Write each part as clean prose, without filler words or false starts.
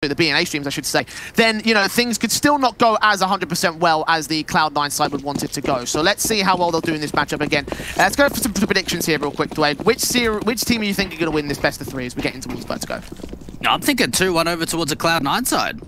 the B&A streams, I should say, then, you know, things could still not go as 100% well as the Cloud9 side would want it to go. So let's see how well they'll do in this matchup again. Let's go for some predictions here real quick, Dwayne. Which team are you thinking are going to win this best of 3 as we get into towards Vertigo? I'm thinking 2-1 over towards the Cloud9 side.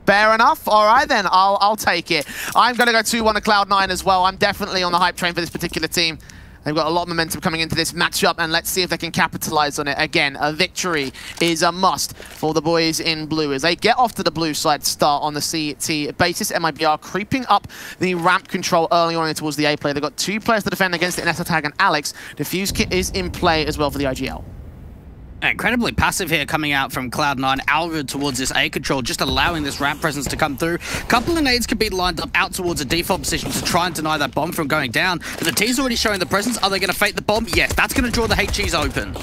Fair enough. All right, then. I'll take it. I'm going to go 2-1 to Cloud9 as well. I'm definitely on the hype train for this particular team. They've got a lot of momentum coming into this matchup, and let's see if they can capitalize on it. Again, a victory is a must for the boys in blue as they get off to the blue side start on the CT basis. MIBR creeping up the ramp control early on towards the A player. They've got 2 players to defend against it, Nessa Tag and Alex. Defuse kit is in play as well for the IGL. Incredibly passive here coming out from Cloud9, outward towards this A control, just allowing this ramp presence to come through. A couple of nades could be lined up out towards a default position to try and deny that bomb from going down. But the T's already showing the presence. Are they going to fake the bomb? Yes, that's going to draw the HGs open.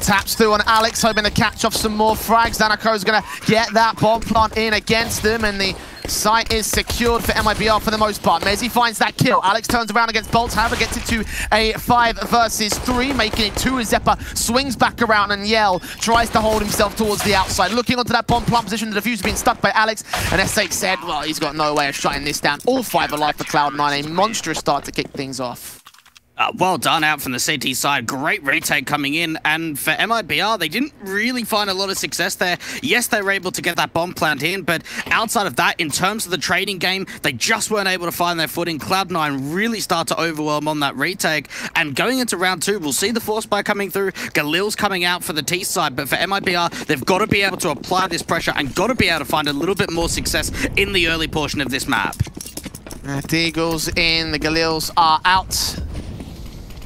Taps through on Alex, hoping to catch off some more frags. Danako's going to get that bomb plant in against them, and the site is secured for MIBR for the most part. Mezzi finds that kill. Alex turns around against Bolts, however, gets it to a 5 versus 3, making it 2 as Zeppa swings back around and Yell tries to hold himself towards the outside. Looking onto that bomb plant position, the diffuser being stuck by Alex, and SH said, well, he's got no way of shutting this down. All 5 alive for Cloud9, a monstrous start to kick things off. Well done out from the CT side. Great retake coming in. And for MIBR, they didn't really find a lot of success there. Yes, they were able to get that bomb plant in, but outside of that, in terms of the trading game, they just weren't able to find their footing. Cloud9 really start to overwhelm on that retake. And going into round 2, we'll see the force buy coming through. Galil's coming out for the T side, but for MIBR, they've got to be able to apply this pressure and got to be able to find a little bit more success in the early portion of this map. The Eagles in, the Galils are out.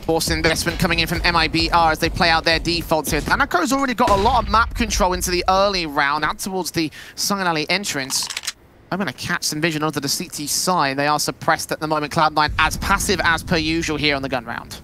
Forced investment coming in from MIBR as they play out their defaults here. Danako's already got a lot of map control into the early round, out towards the Sung Alley entrance. I'm going to catch some vision onto the CT side. They are suppressed at the moment. Cloud9 as passive as per usual here on the gun round.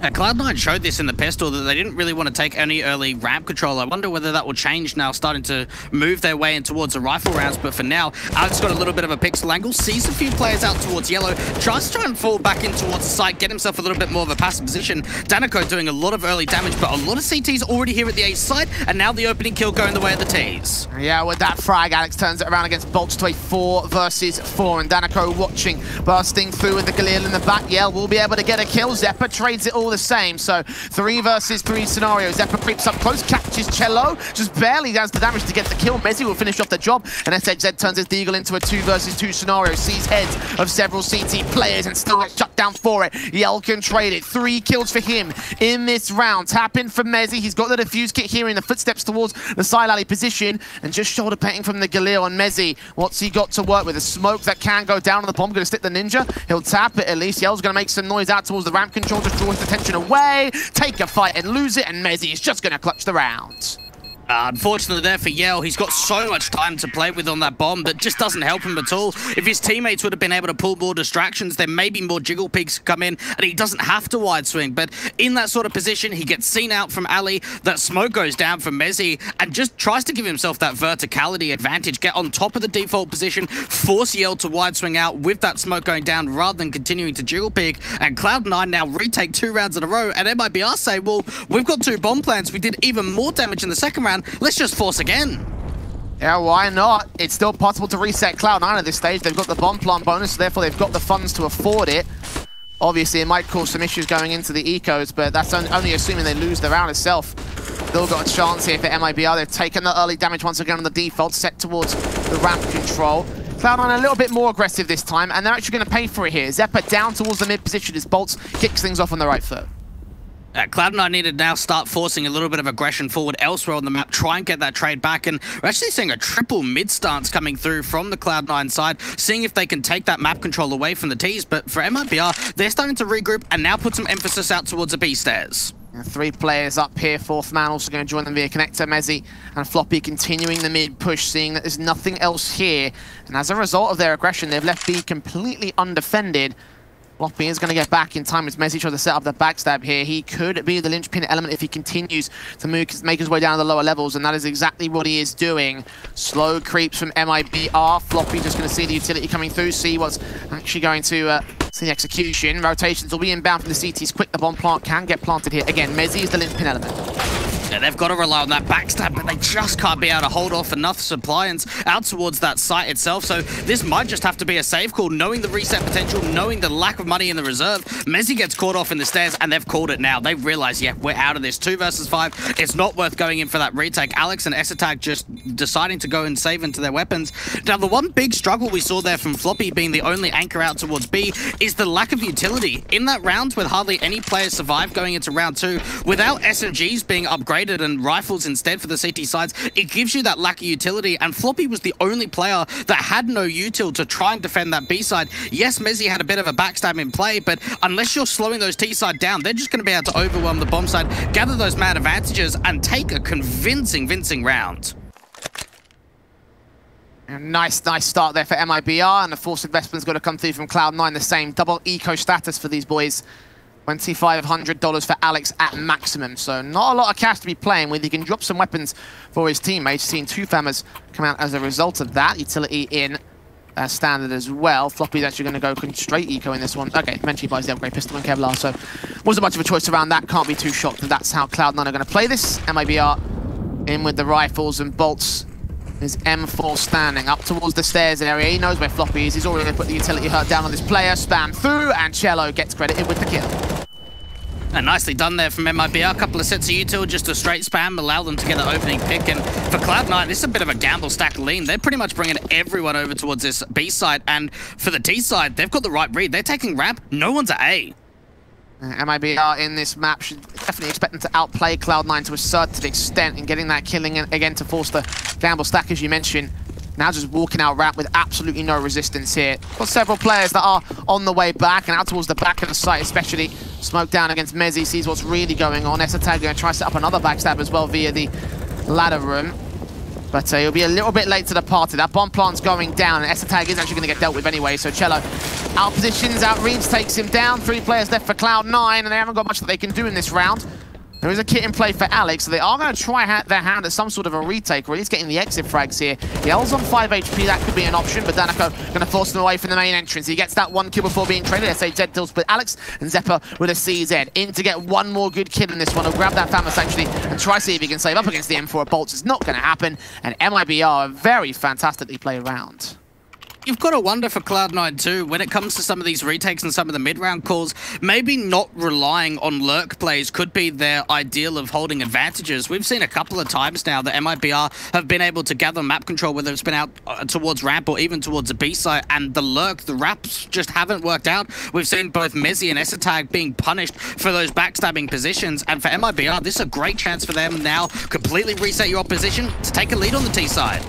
Cloud9 showed this in the pistol that they didn't really want to take any early ramp control. I wonder whether that will change now, starting to move their way in towards the rifle rounds. But for now, Alex got a little bit of a pixel angle, sees a few players out towards yellow, tries to try and fall back in towards the site, get himself a little bit more of a passive position. Danako doing a lot of early damage, but a lot of CTs already here at the A side, and now the opening kill going the way of the Ts. Yeah, with that frag, Alex turns it around against Bolts to a 4 versus 4, and Danako watching, bursting through with the Galil in the back. Yell will be able to get a kill. Zeppa trades it all the same, so 3 versus 3 scenario. Zeppa creeps up close, catches Cello, just barely does the damage to get the kill. Mezzi will finish off the job, and SHZ turns his Deagle into a 2 versus 2 scenario. Sees heads of several CT players and still gets shut down for it. Yell can trade it. 3 kills for him in this round. Tap in for Mezzi. He's got the defuse kit here in the footsteps towards the side alley position, and just shoulder painting from the Galil on Mezzi. What's he got to work with? A smoke that can go down on the bomb. Going to stick the Ninja. He'll tap it at least. Yell's going to make some noise out towards the ramp control to draw his attention away. Take a fight and lose it, and Mezzi is just going to clutch the round. Unfortunately there for Yell, he's got so much time to play with on that bomb that just doesn't help him at all. If his teammates would have been able to pull more distractions, then maybe more jiggle peaks come in, and he doesn't have to wide swing. But in that sort of position, he gets seen out from Ali, that smoke goes down from Mezzi, and just tries to give himself that verticality advantage, get on top of the default position, force Yell to wide swing out with that smoke going down rather than continuing to jiggle peak. And Cloud9 now retake 2 rounds in a row, and MIBR say, well, we've got 2 bomb plants, we did even more damage in the second round, let's just force again. Yeah, why not? It's still possible to reset Cloud9 at this stage. They've got the bomb plant bonus, so therefore they've got the funds to afford it. Obviously, it might cause some issues going into the ecos, but that's only assuming they lose the round itself. Still got a chance here for MIBR. They've taken the early damage once again on the default, set towards the ramp control. Cloud9 a little bit more aggressive this time, and they're actually going to pay for it here. Zeppa down towards the mid position as Bolts kicks things off on the right foot. Cloud9 need to now start forcing a little bit of aggression forward elsewhere on the map, try and get that trade back, and we're actually seeing a triple mid stance coming through from the Cloud9 side, seeing if they can take that map control away from the Ts, but for MIBR, they're starting to regroup and now put some emphasis out towards the B stairs. 3 players up here, 4th man also going to join them via connector. Mezzi and Floppy continuing the mid push, seeing that there's nothing else here, and as a result of their aggression, they've left B completely undefended. Floppy is going to get back in time as Mezzi tries to set up the backstab here. He could be the linchpin element if he continues to make his way down to the lower levels, and that is exactly what he is doing. Slow creeps from MIBR. Floppy just going to see the utility coming through, see what's actually going to see the execution. Rotations will be inbound from the CTs quick. The bomb plant can get planted here. Again, Mezzi is the linchpin element. Yeah, they've got to rely on that backstab, but they just can't be able to hold off enough suppliants out towards that site itself. So this might just have to be a safe call, knowing the reset potential, knowing the lack of money in the reserve. Mezzi gets caught off in the stairs, and they've called it now. They realize, yeah, we're out of this. 2 versus 5. It's not worth going in for that retake. Alex and Esatag just deciding to go and save into their weapons. Now, the one big struggle we saw there from Floppy being the only anchor out towards B is the lack of utility. In that round, with hardly any players survive going into round 2, without SMGs being upgraded and rifles instead for the CT sides, it gives you that lack of utility, and Floppy was the only player that had no util to try and defend that B side. Yes, Mezzi had a bit of a backstab in play, but unless you're slowing those T side down, they're just going to be able to overwhelm the bomb side, gather those mad advantages, and take a convincing round. Nice start there for MIBR, and the force investment's got to come through from Cloud9. The same double eco status for these boys. $2,500 for Alex at maximum, so not a lot of cash to be playing with. He can drop some weapons for his teammates. Seeing 2 Fammers come out as a result of that. Utility in standard as well. Floppy's actually going to go straight eco in this one. Okay, eventually buys the upgrade pistol and Kevlar, so wasn't much of a choice around that. Can't be too shocked that that's how Cloud9 are going to play this. MIBR in with the rifles and bolts. Is M4 standing up towards the stairs area. He knows where Floppy is. He's already put the utility hurt down on this player. Spam through, and Cello gets credited with the kill. And nicely done there from MIBR. A couple of sets of util, just a straight spam, allow them to get the opening pick. And for Cloud9, this is a bit of a gamble stack lean. They're pretty much bringing everyone over towards this B side. And for the T side, they've got the right read. They're taking ramp. No one's at A. MIBR in this map should definitely expect them to outplay Cloud9 to a certain extent, and getting that killing again to force the gamble stack, as you mentioned. Now just walking out ramp with absolutely no resistance here. Got several players that are on the way back and out towards the back of the site, especially. Smoke down against Mezzi, sees what's really going on. Esatag going to try to set up another backstab as well via the ladder room. But he'll be a little bit late to the party. That bomb plant's going down, and Esatag is actually going to get dealt with anyway. So Cello out positions, outreads, takes him down. 3 players left for Cloud9, and they haven't got much that they can do in this round. There is a kit in play for Alex, so they are going to try their hand at some sort of a retake, or at least getting the exit frags here. Yell's on 5 HP, that could be an option, but Danako going to force them away from the main entrance. He gets that 1 kill before being traded. SHZ deals with Alex, and Zeppa with a CZ. In to get 1 more good kill in this one. He'll grab that Famas actually, and try to see if he can save up against the M4 bolts. It's not going to happen, and MIBR a very fantastically played round. You've got to wonder for Cloud9 too, when it comes to some of these retakes and some of the mid-round calls, maybe not relying on lurk plays could be their ideal of holding advantages. We've seen a couple of times now that MIBR have been able to gather map control, whether it's been out towards ramp or even towards the B site, and the lurk, the wraps just haven't worked out. We've seen both Mezzi and Esatag being punished for those backstabbing positions, and for MIBR, this is a great chance for them now completely reset your opposition to take a lead on the T side.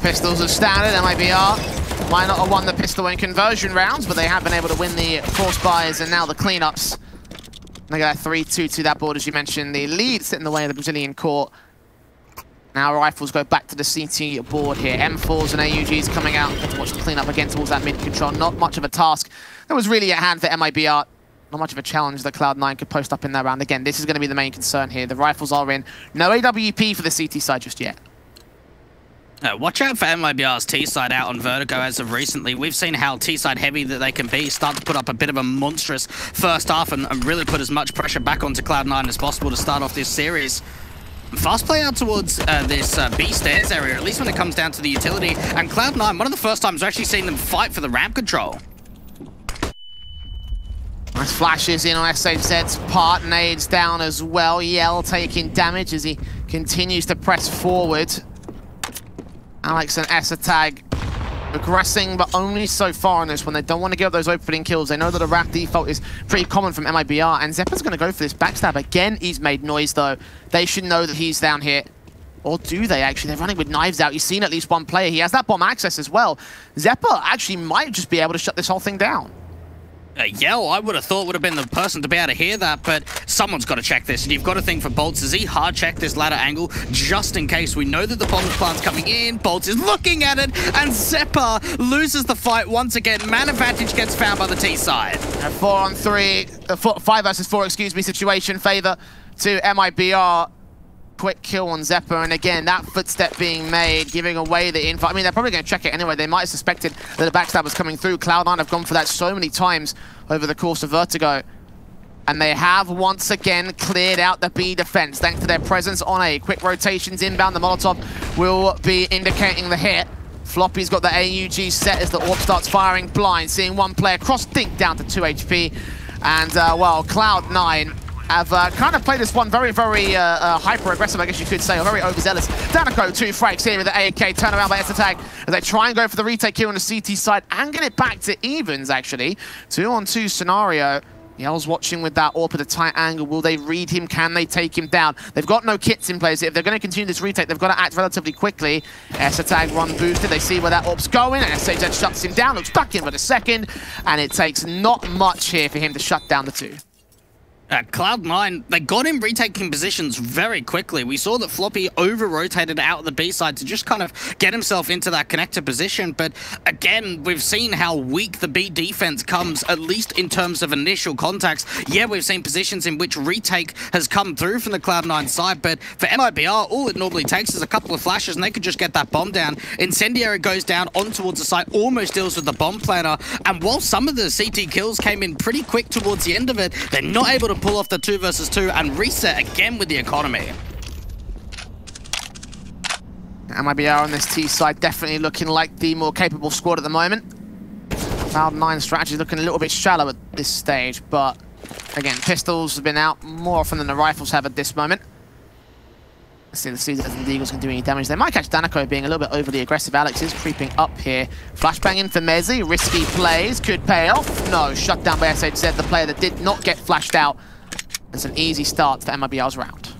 Pistols are standard. MIBR might not have won the pistol in conversion rounds, but they have been able to win the force buys and now the cleanups. Look at that 3-2 to that board, as you mentioned. The lead sit in the way of the Brazilian court. Now rifles go back to the CT board here. M4s and AUGs coming out. Get to watch the cleanup again towards that mid control. Not much of a task that was really at hand for MIBR. Not much of a challenge that Cloud9 could post up in that round. Again, this is going to be the main concern here. The rifles are in. No AWP for the CT side just yet. Watch out for MIBR's T-side out on Vertigo as of recently. We've seen how T-side heavy that they can be, start to put up a bit of a monstrous first half and really put as much pressure back onto Cloud9 as possible to start off this series. Fast play out towards this B stairs area, at least when it comes down to the utility. And Cloud9, one of the first times we're actually seeing them fight for the ramp control. Nice flashes in on SHZ's part, nades down as well. Yell taking damage as he continues to press forward. Alex and Esatag aggressing, but only so far on this one. They don't want to give up those opening kills. They know that a ramp default is pretty common from MIBR, and Zeppa's going to go for this backstab. Again, he's made noise, though. They should know that he's down here. Or do they, actually? They're running with knives out. You've seen at least one player. He has that bomb access as well. Zeppa actually might just be able to shut this whole thing down. Yell, I would have thought would have been the person to be able to hear that, but someone's got to check this. And you've got to think for Bolts, does he hard check this ladder angle just in case? We know that the bomb plant's coming in. Bolts is looking at it, and Zeppa loses the fight once again. Man advantage gets found by the T side. A 5 versus 4, excuse me, situation favor to MIBR. Quick kill on Zeppa, and again, that footstep being made, giving away the info. I mean, they're probably going to check it anyway. They might have suspected that a backstab was coming through. Cloud9 have gone for that so many times over the course of Vertigo. And they have once again cleared out the B defense thanks to their presence on A. Quick rotations inbound. The Molotov will be indicating the hit. Floppy's got the AUG set as the AWP starts firing blind. Seeing one player cross-dink down to 2 HP. And, well, Cloud9 have kind of played this one very, very hyper-aggressive, I guess you could say, or very overzealous. Danaco, 2 frags here with the AK, turn around by S-Tag as they try and go for the retake here on the CT side and get it back to evens, actually. 2-on-2 scenario. Yell's watching with that AWP at a tight angle. Will they read him? Can they take him down? They've got no kits in place. If they're going to continue this retake, they've got to act relatively quickly. S-Tag run boosted. They see where that AWP's going. And SHZ shuts him down. Looks back in for the second. And it takes not much here for him to shut down the 2. Cloud9, they got him retaking positions very quickly. We saw that Floppy over-rotated out of the B side to just kind of get himself into that connector position. But again, we've seen how weak the B defense comes, at least in terms of initial contacts. Yeah, we've seen positions in which retake has come through from the Cloud9 side, but for MIBR, all it normally takes is a couple of flashes and they could just get that bomb down. Incendiary goes down on towards the site, almost deals with the bomb planter. And while some of the CT kills came in pretty quick towards the end of it, they're not able to pull off the 2 versus 2 and reset again with the economy. MIBR on this T side definitely looking like the more capable squad at the moment. Cloud9 strategy looking a little bit shallow at this stage, but again, pistols have been out more often than the rifles have at this moment. Let's see if the Eagles can do any damage. They might catch Danaco being a little bit overly aggressive. Alex is creeping up here. Flashbang in for Mezzi. Risky plays. Could pay off. No, shut down by SHZ, the player that did not get flashed out. It's an easy start for MIBR's round.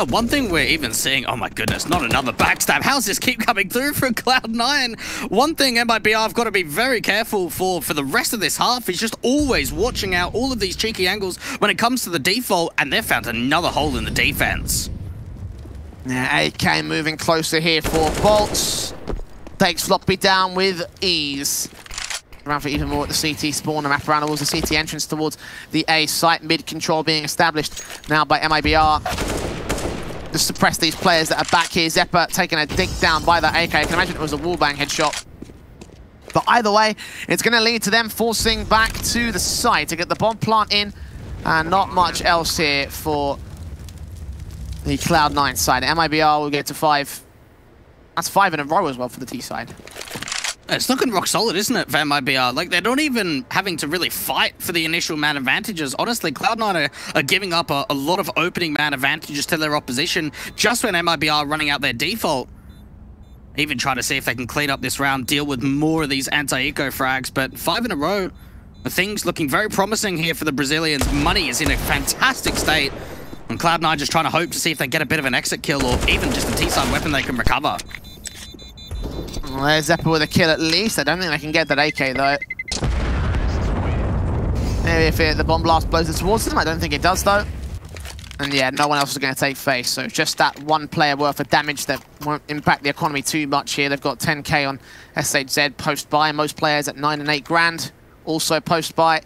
One thing we're even seeing, oh my goodness, not another backstab. How's this keep coming through from Cloud9? One thing MIBR have got to be very careful for the rest of this half is just always watching out all of these cheeky angles when it comes to the default, and they've found another hole in the defense. Yeah, AK moving closer here for Bolts. Takes Floppy down with ease. Around for even more at the CT spawn, and wrap around towards the CT entrance towards the A site. Mid control being established now by MIBR. Just suppress these players that are back here. Zeppa taking a dig down by the AK. I can imagine it was a wallbang headshot. But either way, it's going to lead to them forcing back to the site to get the bomb plant in. And not much else here for the Cloud9 side. MIBR will get to 5. That's 5 in a row as well for the T side. It's looking rock solid, isn't it, for MIBR? Like, they're not even having to really fight for the initial man advantages. Honestly, Cloud9 are giving up a lot of opening man advantages to their opposition just when MIBR are running out their default. Even trying to see if they can clean up this round, deal with more of these anti-eco frags, but 5 in a row. Things looking very promising here for the Brazilians. Money is in a fantastic state. And Cloud9 just trying to hope to see if they get a bit of an exit kill or even just a T-side weapon they can recover. Well, there's Zeppa with a kill at least. I don't think they can get that AK though. Maybe if the bomb blast blows it towards them. I don't think it does though. And yeah, no one else is going to take face. So just that one player worth of damage that won't impact the economy too much here. They've got 10k on SHZ post-buy. Most players at 9 and 8 grand also post-buy.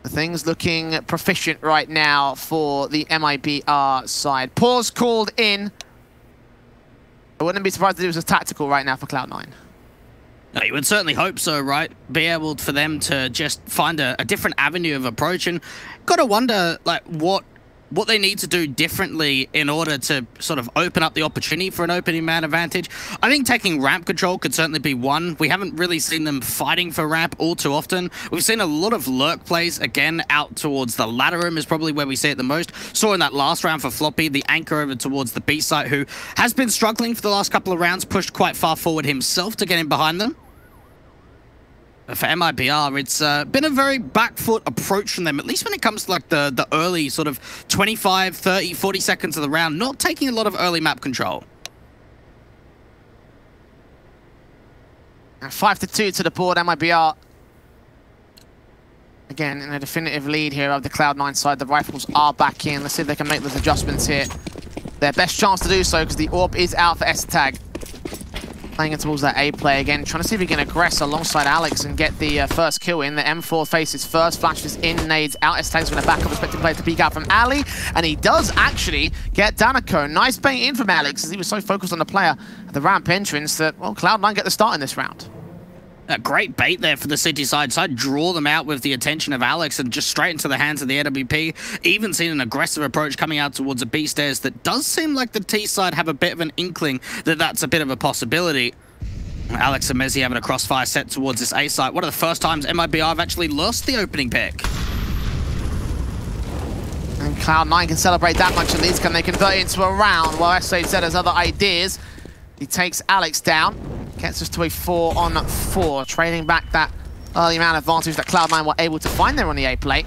The thing's looking proficient right now for the MIBR side. Pause called in. I wouldn't be surprised if it was a tactical right now for Cloud9. No, you would certainly hope so, right? Be able for them to just find a different avenue of approach, and got to wonder like what they need to do differently in order to sort of open up the opportunity for an opening man advantage. I think taking ramp control could certainly be one. We haven't really seen them fighting for ramp all too often. We've seen a lot of lurk plays, again, out towards the ladder room is probably where we see it the most. Saw in that last round for Floppy, the anchor over towards the B site, who has been struggling for the last couple of rounds, pushed quite far forward himself to get in behind them. For MIBR, it's been a very back foot approach from them, at least when it comes to like the early sort of 25, 30, 40 seconds of the round, not taking a lot of early map control. 5-2 to the board, MIBR. Again, in a definitive lead here of the Cloud9 side. The rifles are back in. Let's see if they can make those adjustments here. Their best chance to do so because the AWP is out for S-Tag. Playing it towards that A play again, trying to see if he can aggress alongside Alex and get the first kill in. The M4 faces first, flashes in, nades out. S-Tag's going to back up, expecting player to peek out from Ali, and he does actually get Danaco. Nice bait in from Alex as he was so focused on the player at the ramp entrance that, well, Cloud9 get the start in this round. A great bait there for the City side. Draw them out with the attention of Alex and just straight into the hands of the AWP. Even seen an aggressive approach coming out towards a B stairs that does seem like the T side have a bit of an inkling that that's a bit of a possibility. Alex and Mezzi having a crossfire set towards this A site. One of the first times MIBR have actually lost the opening pick. And Cloud9 can celebrate that much at least. Can they convert it into a round? While SHZ has other ideas. He takes Alex down. Gets us to a 4-on-4, trading back that early round advantage that Cloud9 were able to find there on the A plate.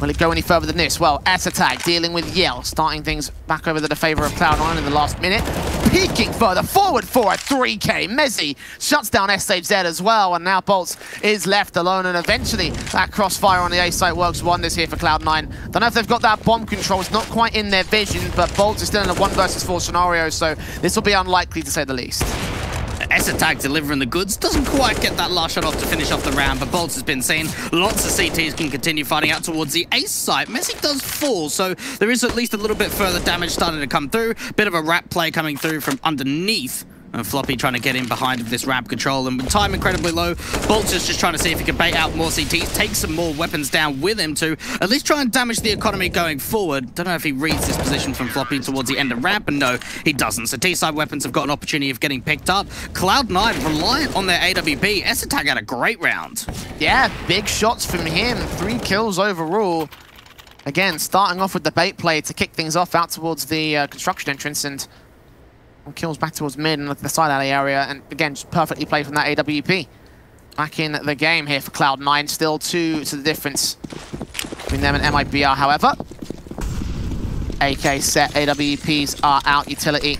Will it go any further than this? Well, S-Attack dealing with Yell, starting things back over to the favor of Cloud9 in the last minute. Peeking further forward for a 3K. Mezzi shuts down SHZ as well, and now Bolts is left alone, and eventually that crossfire on the A site works wonders here for Cloud9. Don't know if they've got that bomb control. It's not quite in their vision, but Bolts is still in a 1 versus 4 scenario, so this will be unlikely to say the least. S-Attack delivering the goods. Doesn't quite get that last shot off to finish off the round, but Bolts has been seen. Lots of CTs can continue fighting out towards the ace site. Messi does fall, so there is at least a little bit further damage starting to come through. Bit of a wrap play coming through from underneath. And Floppy trying to get in behind of this ramp control, and with time incredibly low, Bolts is just trying to see if he can bait out more CTs, take some more weapons down with him to at least try and damage the economy going forward. Don't know if he reads this position from Floppy towards the end of ramp, and no, he doesn't. So T-side weapons have got an opportunity of getting picked up. Cloud9 reliant on their AWP. S-Attack had a great round. Yeah, big shots from him. 3 kills overall. Again, starting off with the bait play to kick things off out towards the construction entrance, and kills back towards mid and the side alley area, and again, just perfectly played from that AWP. Back in the game here for Cloud9, still 2 to the difference between them and MIBR, however. AK set, AWPs are out, utility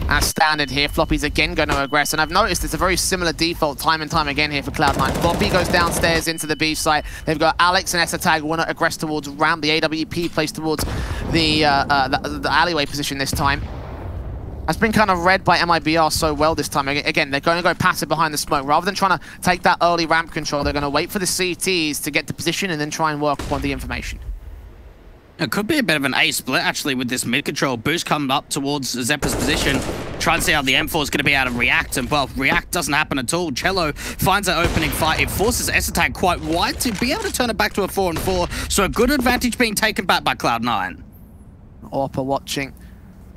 as standard here. Floppy's again going to aggress, and I've noticed it's a very similar default time and time again here for Cloud9. Floppy goes downstairs into the B site. They've got Alex and S-Attack want to aggress towards ramp. The AWP plays towards the alleyway position this time. Has been kind of read by MIBR so well this time. Again, they're going to go passive behind the smoke. Rather than trying to take that early ramp control, they're going to wait for the CTs to get the position and then try and work on the information. It could be a bit of an A split, actually, with this mid-control. Boost come up towards Zeppa's position. Try and see how the M4 is going to be able to react. And, well, react doesn't happen at all. Cello finds that opening fight. It forces S-Attack quite wide to be able to turn it back to a 4-on-4. So a good advantage being taken back by Cloud9. Orpa watching.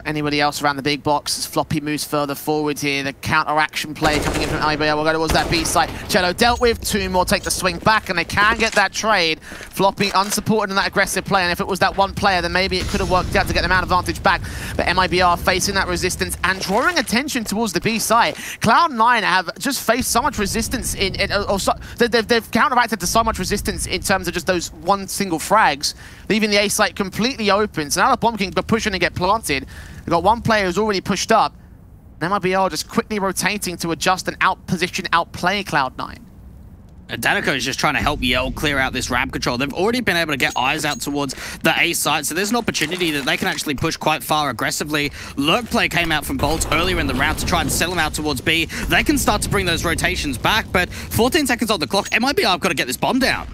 Anybody else around the big box as Floppy moves further forward here. The counter-action play coming in from IBL will go towards that B site. Cello dealt with, 2 more take the swing back, and they can get that trade. Floppy unsupported in that aggressive play, and if it was that one player, then maybe it could have worked out to get the man advantage back. But MIBR facing that resistance and drawing attention towards the B site. Cloud9 have just faced so much resistance they've counteracted to so much resistance in terms of just those one single frags, leaving the A site completely open. So now the bomb can push in and get planted. We've got one player who's already pushed up. MIBR just quickly rotating to adjust and outposition, outplay Cloud9. Danico is just trying to help Yell clear out this ramp control. They've already been able to get eyes out towards the A site, so there's an opportunity that they can actually push quite far aggressively. Lurk play came out from Bolts earlier in the round to try and sell them out towards B. They can start to bring those rotations back, but 14 seconds on the clock. MIBR have got to get this bomb down.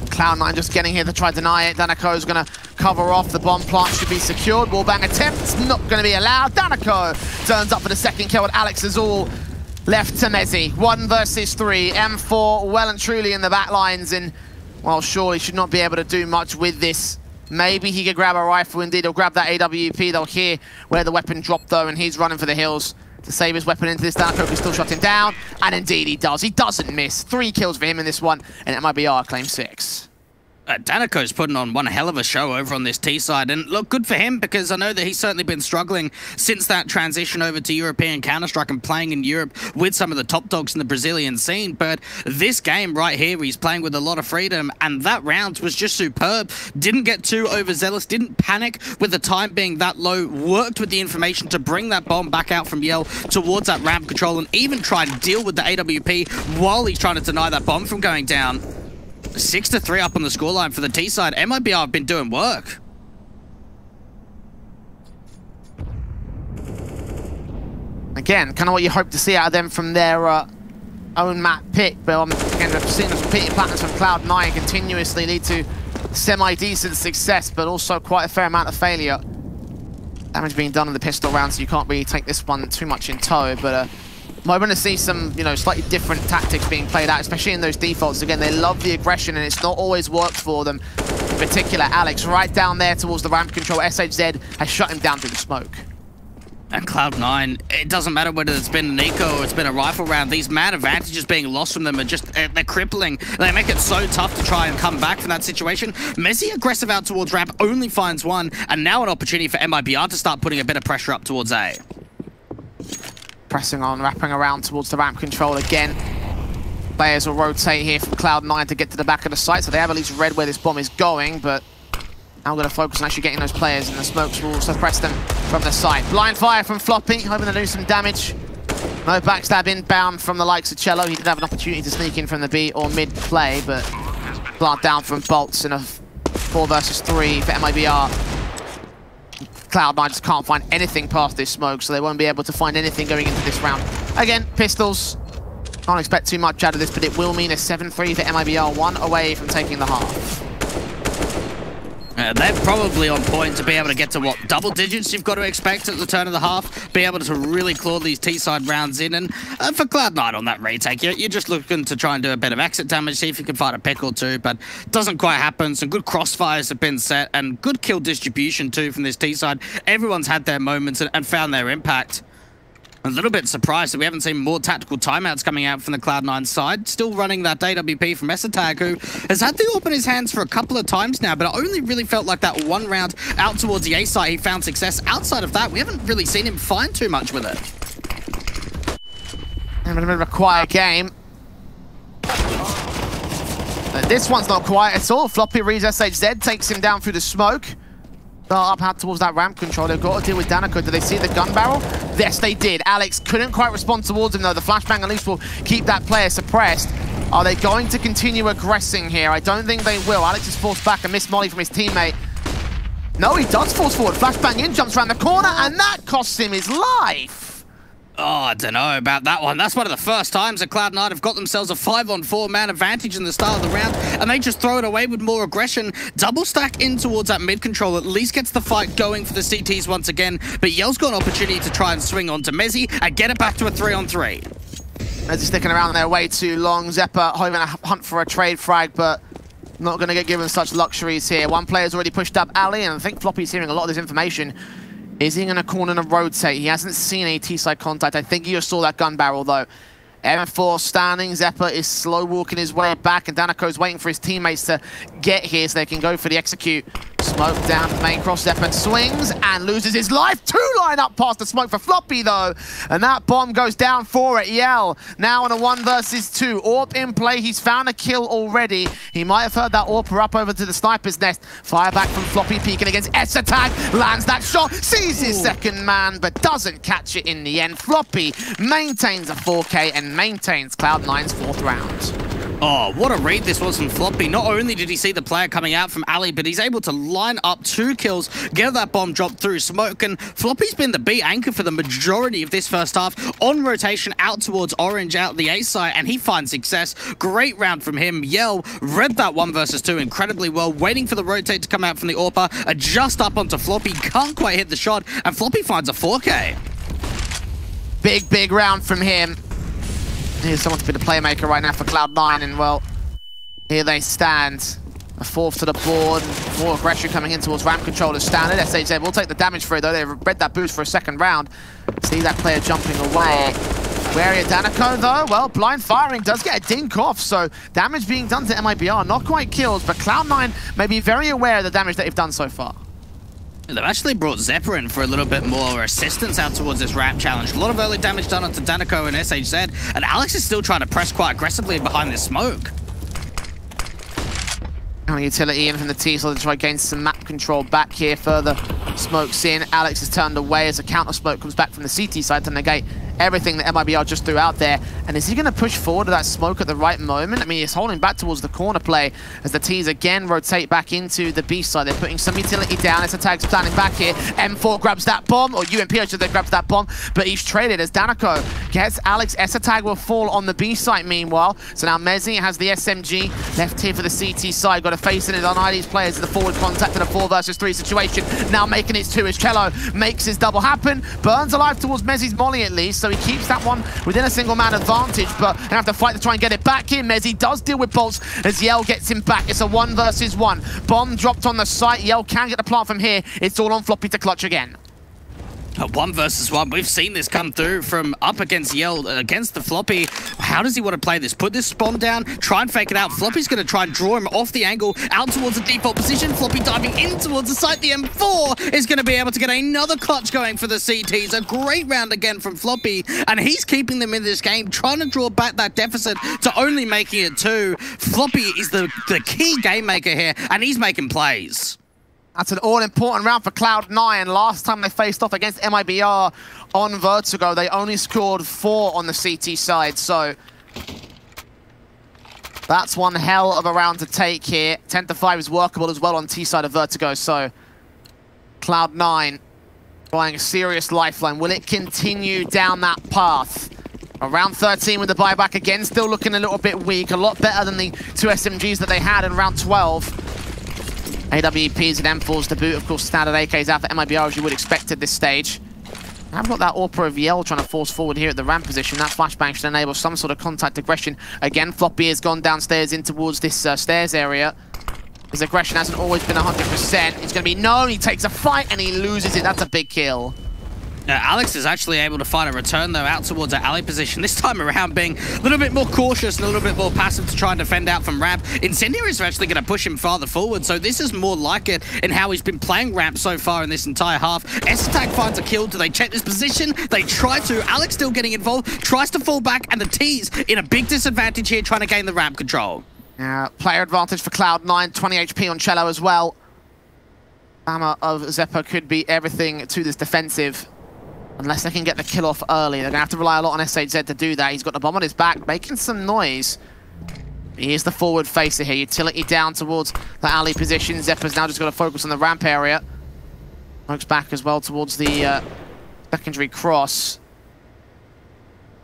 Cloud9 just getting here to try to deny it. Danico is going to cover off. The bomb plant should be secured. Wallbang attempt not going to be allowed. Danico turns up for the second kill, and Alex is all left to Mezzi. 1 versus 3. M4 well and truly in the back lines, and, well, surely should not be able to do much with this. Maybe he could grab a rifle. Indeed, he'll grab that AWP. They'll hear where the weapon dropped, though, and he's running for the hills to save his weapon into this. Danico can still shut him down, and indeed he does. He doesn't miss. 3 kills for him in this one, and MIBR claims 6. Danico's putting on one hell of a show over on this T side, and look, good for him, because I know that he's certainly been struggling since that transition over to European Counter-Strike and playing in Europe with some of the top dogs in the Brazilian scene. But this game right here, he's playing with a lot of freedom, and that round was just superb. Didn't get too overzealous, didn't panic with the time being that low, worked with the information to bring that bomb back out from Yell towards that ramp control, and even tried to deal with the AWP while he's trying to deny that bomb from going down. 6-3 up on the scoreline for the T side. MIBR have been doing work. Again, kind of what you hope to see out of them from their own map pick, but again, we've seen those repeating patterns from Cloud9 continuously lead to semi-decent success, but also quite a fair amount of failure. Damage being done in the pistol round, so you can't really take this one too much in tow, but hoping to see some, you know, slightly different tactics being played out, especially in those defaults. Again, they love the aggression, and it's not always worked for them. In particular, Alex right down there towards the ramp control. SHZ has shut him down through the smoke. And Cloud9, it doesn't matter whether it's been an eco or it's been a rifle round, these man advantages being lost from them are just, they're crippling. They make it so tough to try and come back from that situation. Messi aggressive out towards ramp, only finds one, and now an opportunity for MIBR to start putting a bit of pressure up towards A. Pressing on, wrapping around towards the ramp control again. Players will rotate here from Cloud9 to get to the back of the site, so they have at least read where this bomb is going, but now we're going to focus on actually getting those players, and the smokes will suppress them from the site. Blind fire from Floppy, hoping to do some damage. No backstab inbound from the likes of Cello. He did have an opportunity to sneak in from the B or mid play, but plant down from Bolts in a 4 versus 3 for MIBR. Cloud9 just can't find anything past this smoke, so they won't be able to find anything going into this round. Again, pistols. Can't expect too much out of this, but it will mean a 7-3 for MIBR, 1 away from taking the half. They're probably on point to be able to get to, what, double digits you've got to expect at the turn of the half, be able to really claw these T-side rounds in, and for Cloud9 on that retake, you're just looking to try and do a bit of exit damage, see if you can find a pick or two, but doesn't quite happen. Some good crossfires have been set, and good kill distribution too from this T-side. Everyone's had their moments and found their impact. A little bit surprised that we haven't seen more tactical timeouts coming out from the Cloud9 side. Still running that AWP from Esatag, who has had the AWP in his hands for a couple of times now, but it only really felt like that one round out towards the A side he found success. Outside of that, we haven't really seen him find too much with it. A bit of a quiet game. But this one's not quiet at all. Floppy reads SHZ, takes him down through the smoke. Up out towards that ramp control. They've got to deal with Danico. Did they see the gun barrel? Yes, they did. Alex couldn't quite respond towards him, though. The flashbang at least will keep that player suppressed. Are they going to continue aggressing here? I don't think they will. Alex is forced back, a missed molly from his teammate. No, he does force forward. Flashbang in, jumps around the corner, and that costs him his life. Oh, I don't know about that one. That's one of the first times that Cloud9 have got themselves a 5-on-4 man advantage in the start of the round, and they just throw it away with more aggression. Double stack in towards that mid control, at least gets the fight going for the CTs once again, but Yell's got an opportunity to try and swing onto Mezzi and get it back to a 3-on-3. Mezzi sticking around there way too long. Zeppa hoping to hunt for a trade frag, but not going to get given such luxuries here. One player's already pushed up Ali, and I think Floppy's hearing a lot of this information. Is he going to corner and rotate? He hasn't seen any T-side contact. I think he just saw that gun barrel, though. M4 standing. Zeppa is slow walking his way back, and Danico's waiting for his teammates to get here so they can go for the execute. Smoke down the main cross. Zeppa swings and loses his life. 2 line up past the smoke for Floppy, though. And that bomb goes down for it. Yell now on a 1 versus 2. AWP in play. He's found a kill already. He might have heard that AWP up over to the sniper's nest. Fire back from Floppy, peeking against Esatag. Lands that shot. Sees his second man, but doesn't catch it in the end. Floppy maintains a 4K and maintains Cloud9's 4th round. Oh, what a read this was from Floppy. Not only did he see the player coming out from Ali, but he's able to line up 2 kills, get that bomb dropped through smoke, and Floppy's been the B anchor for the majority of this first half, on rotation out towards Orange, out the A side, and he finds success. Great round from him. Yell read that 1 versus 2 incredibly well, waiting for the rotate to come out from the AWPer, just up onto Floppy, can't quite hit the shot, and Floppy finds a 4K. Big round from him. Here's someone to be the playmaker right now for Cloud9, and well, here they stand. A 4th to the board, more aggression coming in towards ramp control as standard. SHZ will take the damage for it, though. They've read that boost for a 2nd round. See that player jumping away. Wary of Danico, though. Well, blind firing does get a dink off, so damage being done to MIBR. Not quite kills, but Cloud9 may be very aware of the damage that they've done so far. They've actually brought Zeppa in for a little bit more assistance out towards this ramp challenge. A lot of early damage done onto Danico and SHZ, and Alex is still trying to press quite aggressively behind this smoke. And utility in from the T-Sol to try to gain some map control back here. Further smokes in. Alex is turned away as a counter smoke comes back from the CT side to negate everything that MIBR just threw out there. And is he going to push forward to that smoke at the right moment? I mean, he's holding back towards the corner play as the T's again rotate back into the B side. They're putting some utility down. Esatag's standing back here. M4 grabs that bomb, or UMP, I should say, grabs that bomb, but he's traded as Danico gets Alex. Esatag will fall on the B site meanwhile. So now Mezzi has the SMG left here for the CT side. Got to face it on these players in the forward contact in a 4 versus 3 situation. Now making it 2 as Cello makes his double happen. Burns alive towards Mezzi's molly at least, so he keeps that one within a single man advantage, but gonna have to fight to try and get it back here. Mezzi does deal with bolts as Yell gets him back. It's a 1 versus 1. Bomb dropped on the site. Yell can get the plant from here. It's all on Floppy to clutch again. A 1 versus 1. We've seen this come through from up against Yell, against the Floppy. How does he want to play this? Put this spawn down, try and fake it out. Floppy's going to try and draw him off the angle, out towards the default position. Floppy diving in towards the site. The M4 is going to be able to get another clutch going for the CTs. A great round again from Floppy, and he's keeping them in this game, trying to draw back that deficit to only making it 2. Floppy is the key game maker here, and he's making plays. That's an all-important round for Cloud9. Last time they faced off against MIBR on Vertigo, they only scored 4 on the CT side, so that's one hell of a round to take here. 10-5 is workable as well on T side of Vertigo, so Cloud9 trying a serious lifeline. Will it continue down that path? Around 13 with the buyback again, still looking a little bit weak. A lot better than the 2 SMGs that they had in round 12. AWPs and M4s to boot, of course, standard AKs out for MIBR as you would expect at this stage. I've got that AWP of Yell trying to force forward here at the ramp position. That flashbang should enable some sort of contact aggression. Again, Floppy has gone downstairs in towards this stairs area. His aggression hasn't always been 100%. He's going to be known, he takes a fight and he loses it. That's a big kill. Alex is actually able to find a return, though, out towards an alley position. This time around being a little bit more cautious and a little bit more passive to try and defend out from ramp. Incendiaries are actually going to push him farther forward, so this is more like it in how he's been playing ramp so far in this entire half. Esatag finds a kill. Do they check this position? They try to. Alex still getting involved, tries to fall back, and the T's in a big disadvantage here trying to gain the ramp control. Player advantage for Cloud9, 20 HP on Cello as well. Hammer of Zeppa could be everything to this defensive. Unless they can get the kill off early. They're going to have to rely a lot on SHZ to do that. He's got the bomb on his back, making some noise. Here's the forward facer here. Utility down towards the alley position. Zeppa's now just got to focus on the ramp area. Looks back as well towards the secondary cross.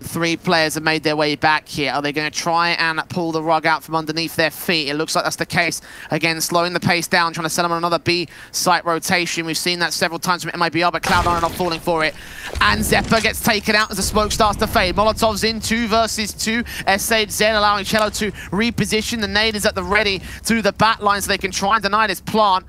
3 players have made their way back here. Are they going to try and pull the rug out from underneath their feet? It looks like that's the case. Again, slowing the pace down, trying to sell them on another B site rotation. We've seen that several times from MIBR, but Cloud9 are not falling for it. And Zeppa gets taken out as the smoke starts to fade. Molotov's in 2 versus 2. SHZ allowing Cello to reposition. The nade is at the ready to the back line so they can try and deny this plant.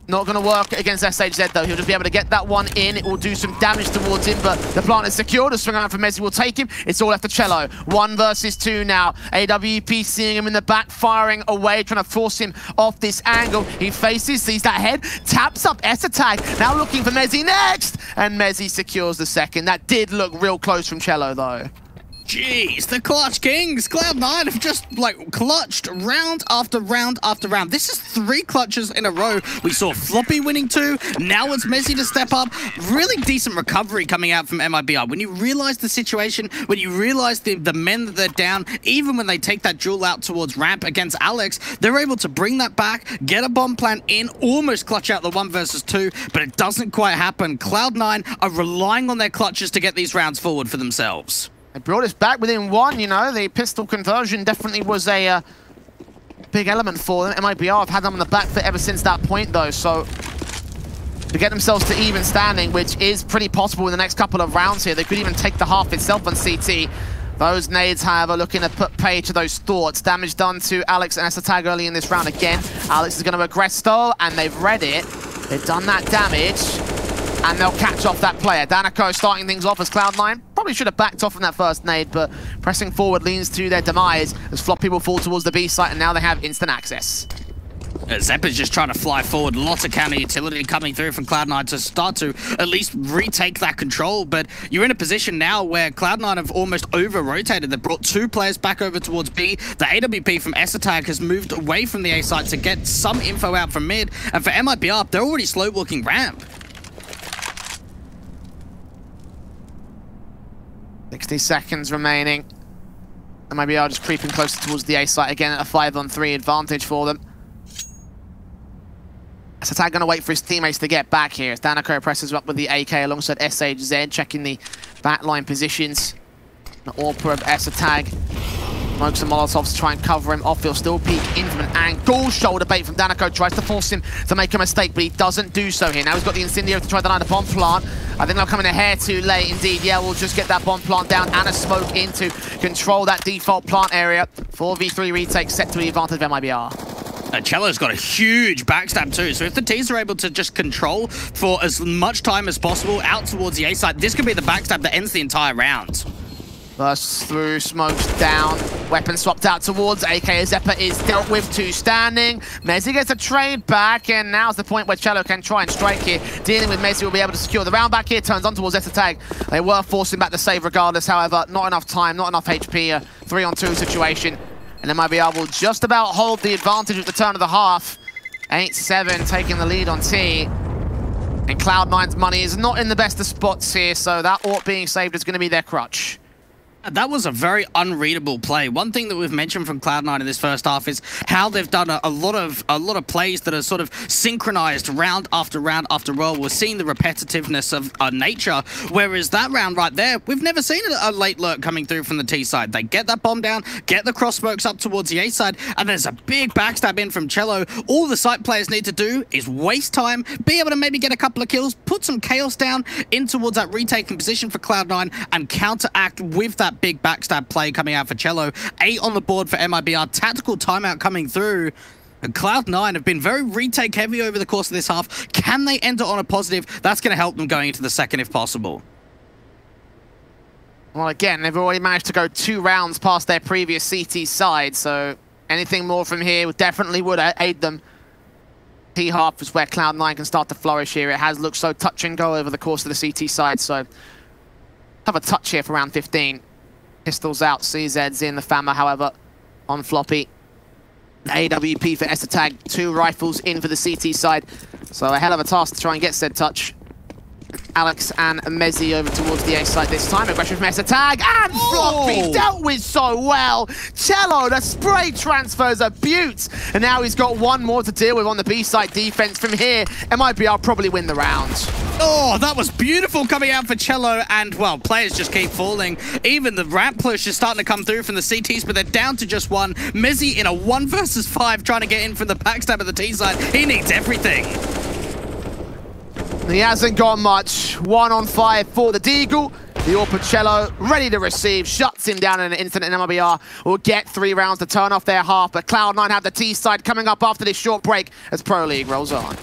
Not going to work against SHZ though. He'll just be able to get that one in. It will do some damage towards him, but the plant is secured. A swing around from Mezzi will take him. It's all left to Cello. 1 versus 2 now. AWP seeing him in the back, firing away, trying to force him off this angle. He faces, sees that head, taps up Esatag. Now looking for Mezzi next, and Mezzi secures the second. That did look real close from Cello though. Jeez, the Clutch Kings. Cloud9 have just, like, clutched round after round after round. This is 3 clutches in a row. We saw Floppy winning 2. Now it's Mezzi to step up. Really decent recovery coming out from MIBR. When you realize the situation, when you realize the men that they're down, even when they take that duel out towards ramp against Alex, they're able to bring that back, get a bomb plant in, almost clutch out the 1 versus 2, but it doesn't quite happen. Cloud9 are relying on their clutches to get these rounds forward for themselves. They brought us back within 1, you know. The pistol conversion definitely was a big element for them. MIBR have had them on the back foot ever since that point, though. So to get themselves to even standing, which is pretty possible in the next couple of rounds here. They could even take the half itself on CT. Those nades, however, looking to put pay to those thoughts. Damage done to Alex and Esatag early in this round again. Alex is going to aggress though, and they've read it. They've done that damage. And they'll catch off that player. Danako starting things off as Cloud9. Probably should have backed off from that first nade, but pressing forward leans to their demise as Floppy will fall towards the B site, and now they have instant access. Zeppa's just trying to fly forward. Lots of counter utility coming through from Cloud9 to start to at least retake that control. But you're in a position now where Cloud9 have almost over-rotated. They've brought 2 players back over towards B. The AWP from Esatag has moved away from the A site to get some info out from mid. And for MIBR, they're already slow-walking ramp. 60 seconds remaining. And MIBR just creeping closer towards the A site again at a 5-on-3 advantage for them. Esatag going to wait for his teammates to get back here. As Danako presses up with the AK alongside SHZ, checking the backline positions. The AWP of Essa tag. Smokes some Molotovs to try and cover him off. He'll still peek in from an angle. Shoulder bait from Danico. Tries to force him to make a mistake, but he doesn't do so here. Now he's got the Incendio to try to line the bomb plant. I think they'll come in a hair too late indeed. Yeah, we'll just get that bomb plant down and a smoke in to control that default plant area. 4v3 retake set to the advantage of MIBR. Cello's got a huge backstab too, so if the T's are able to just control for as much time as possible out towards the A side, this could be the backstab that ends the entire round. Bursts through, smokes down, weapon swapped out towards AK. Zeppa is dealt with, two standing. Mezzi gets a trade back, and now's the point where Cello can try and strike here. Dealing with Mezzi will be able to secure the round back here, turns on towards Zeta tag. They were forcing back the save regardless, however, not enough time, not enough HP, a 3-on-2 situation. And MIBR will just about hold the advantage at the turn of the half. 8-7 taking the lead on T. And Cloud9's money is not in the best of spots here, so that AWP being saved is going to be their crutch. That was a very unreadable play. One thing that we've mentioned from Cloud9 in this first half is how they've done a lot of plays that are sort of synchronized round after round. We're seeing the repetitiveness of nature, whereas that round right there, we've never seen a late lurk coming through from the T side. They get that bomb down, get the cross smokes up towards the A side, and there's a big backstab in from Cello. All the site players need to do is waste time, be able to maybe get a couple of kills, put some chaos down in towards that retaking position for Cloud9, and counteract with that big backstab play coming out for Cello. 8 on the board for MIBR. Tactical timeout coming through. And Cloud9 have been very retake heavy over the course of this half. Can they enter on a positive? That's going to help them going into the second if possible. Well, again, they've already managed to go 2 rounds past their previous CT side, so anything more from here definitely would aid them. T half is where Cloud9 can start to flourish here. It has looked so touch and go over the course of the CT side, so have a touch here for round 15. Pistols out, CZ's in, the Fama, however, on floppy. AWP for Essa tag, 2 rifles in for the CT side. So a hell of a task to try and get said touch. Alex and Mezzi over towards the A side this time. Aggression from Essa tag, and floppy dealt with so well. Cello, the spray transfers a beaut. And now he's got one more to deal with on the B side defense. From here, MIBR probably win the round. Oh, that was beautiful coming out for Cello, and, well, players just keep falling. Even the ramp push is starting to come through from the CTs, but they're down to just one. Mezzi in a 1 versus 5 trying to get in from the backstab of the T side. He needs everything. He hasn't got much. 1 on 5 for the Deagle. The Orpacello ready to receive, shuts him down in an instant, and MIBR will get 3 rounds to turn off their half, but Cloud9 have the T side coming up after this short break as Pro League rolls on.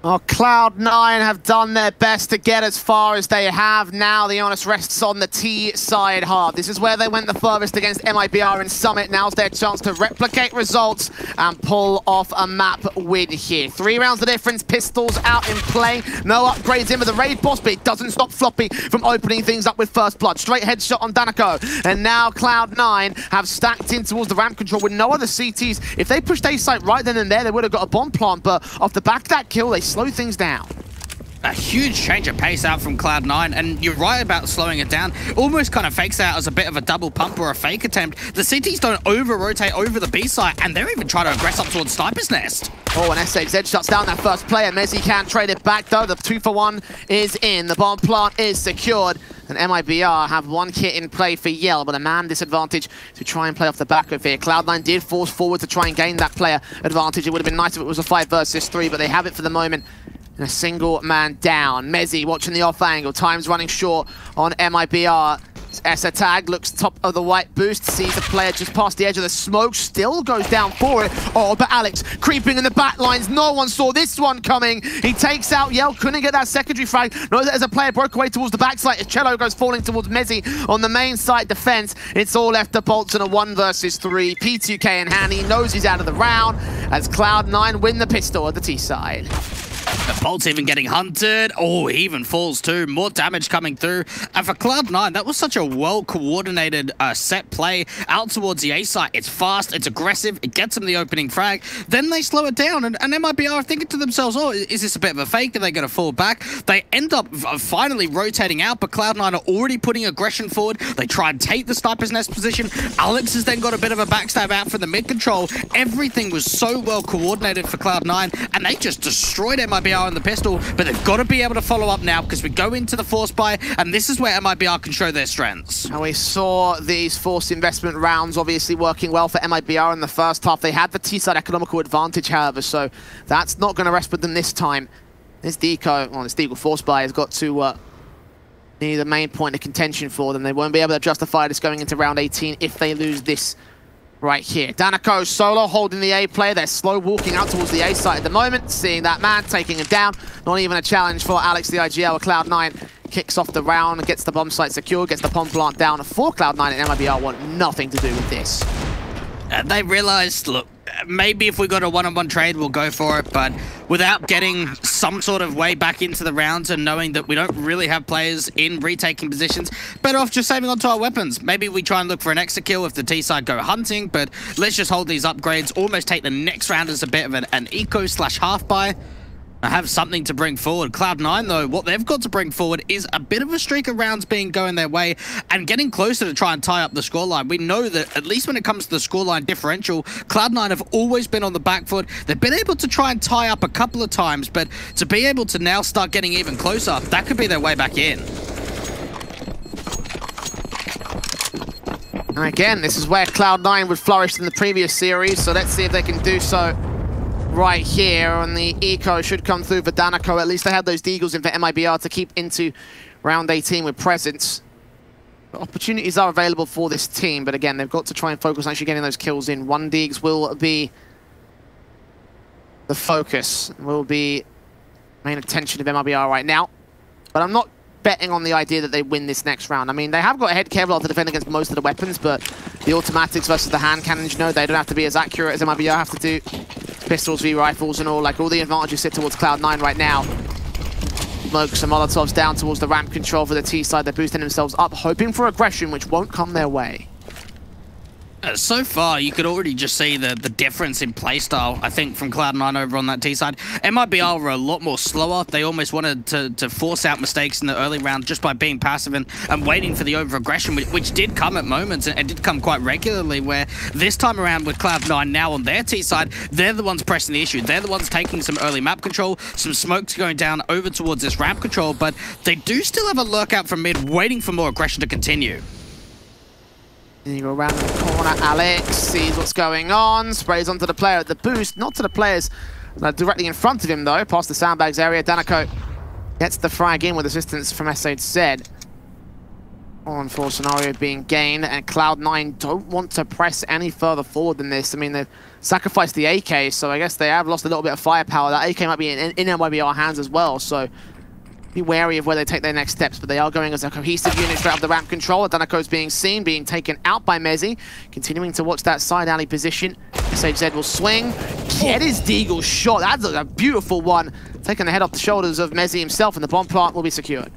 Well, Cloud9 have done their best to get as far as they have. Now the onus rests on the T side hard. This is where they went the furthest against MIBR in Summit. Now's their chance to replicate results and pull off a map win here. 3 rounds the difference, pistols out in play. No upgrades in with the raid boss, but it doesn't stop Floppy from opening things up with first blood. Straight headshot on Danako. And now Cloud9 have stacked in towards the ramp control with no other CTs. If they pushed A site right then and there, they would have got a bomb plant, but off the back of that kill, they slow things down. A huge change of pace out from Cloud9, and you're right about slowing it down. Almost kind of fakes out as a bit of a double pump or a fake attempt. The CTs don't over-rotate over the B site, and they're even trying to aggress up towards Sniper's Nest. Oh, and SHZ shuts down that first player. Mezzi can't trade it back, though. The 2-for-1 is in. The bomb plant is secured. And MIBR have 1 kit in play for Yell, but a man disadvantage to try and play off the back of here. Cloud9 did force forward to try and gain that player advantage. It would have been nice if it was a 5 versus 3, but they have it for the moment. And a single man down. Mezzi watching the off angle. Time's running short on MIBR. Essa tag looks top of the white boost. Sees the player just past the edge of the smoke. Still goes down for it. Oh, but Alex creeping in the back lines. No one saw this one coming. He takes out Yell. Couldn't get that secondary frag. Knows that as a player broke away towards the backside. As Cello goes falling towards Mezzi on the main side defense. It's all left to Bolts in a 1 versus 3. P2K in hand. He knows he's out of the round as Cloud9 win the pistol at the T side. The Bolt's even getting hunted. Oh, he even falls too. More damage coming through. And for Cloud9, that was such a well-coordinated set play out towards the A site. It's fast, it's aggressive, it gets them the opening frag. Then they slow it down, and MIBR are thinking to themselves, oh, is this a bit of a fake? Are they going to fall back? They end up finally rotating out, but Cloud9 are already putting aggression forward. They try and take the Sniper's Nest position. Alex has then got a bit of a backstab out for the mid control. Everything was so well coordinated for Cloud9, and they just destroyed MIBR on the pistol, but they've got to be able to follow up now because we go into the force buy, and this is where MIBR can show their strengths. And we saw these forced investment rounds obviously working well for MIBR in the first half. They had the T-side economical advantage, however, so that's not going to rest with them this time. This Deco, well, this Deagle force buy has got to be the main point of contention for them. They won't be able to justify this going into round 18 if they lose this right here. Danako solo holding the A play. They're slow walking out towards the A site at the moment. Seeing that man, taking him down. Not even a challenge for Alex, the IGL. Cloud9 kicks off the round, gets the bomb site secure, gets the bomb plant down for Cloud9, and MIBR want nothing to do with this. They realized, look, maybe if we got a one-on-one trade, we'll go for it, but without getting some sort of way back into the rounds and knowing that we don't really have players in retaking positions, better off just saving onto our weapons. Maybe we try and look for an extra kill if the T-side go hunting, but let's just hold these upgrades, almost take the next round as a bit of an eco/half buy. I have something to bring forward. Cloud9, though, what they've got to bring forward is a bit of a streak of rounds going their way and getting closer to try and tie up the scoreline. We know that, at least when it comes to the scoreline differential, Cloud9 have always been on the back foot. They've been able to try and tie up a couple of times, but to be able to now start getting even closer, that could be their way back in. And again, this is where Cloud9 would flourish in the previous series, so let's see if they can do so right here, and the eco should come through for Danako. At least they had those Deagles in for MIBR to keep into round 18 with presence. But opportunities are available for this team, but again, they've got to try and focus on actually getting those kills in. 1 Deags will be the focus, will be main attention of MIBR right now. But I'm not betting on the idea that they win this next round. I mean, they have got a head Kevlar to defend against most of the weapons, but the automatics versus the hand cannons, you know, they don't have to be as accurate as MIBR have to do. Pistols v rifles and all, like all the advantages sit towards Cloud9 right now. Smokes and Molotovs down towards the ramp control for the T side. They're boosting themselves up, hoping for aggression, which won't come their way. So far, you could already just see the difference in playstyle, I think, from Cloud9 over on that T side. MIBR were a lot more slower. They almost wanted to force out mistakes in the early round just by being passive and waiting for the over-aggression, which did come at moments and did come quite regularly, where this time around with Cloud9 now on their T side, they're the ones pressing the issue. They're the ones taking some early map control, some smokes going down over towards this ramp control, but they do still have a lurkout from mid, waiting for more aggression to continue. And you go around the corner, Alex sees what's going on, sprays onto the player at the boost, not to the players directly in front of him though, past the sandbags area. Danako gets the frag in with assistance from SHZ. 4-on-4 scenario being gained, and Cloud9 don't want to press any further forward than this. I mean, they've sacrificed the AK, so I guess they have lost a little bit of firepower. That AK might be in MIBR hands as well, so be wary of where they take their next steps, but they are going as a cohesive unit straight up the ramp control. Danako's being seen, being taken out by Mezzy, continuing to watch that side alley position. SHZ will swing, get his Deagle shot. That's a beautiful one, taking the head off the shoulders of Mezzy himself, and the bomb plant will be secured.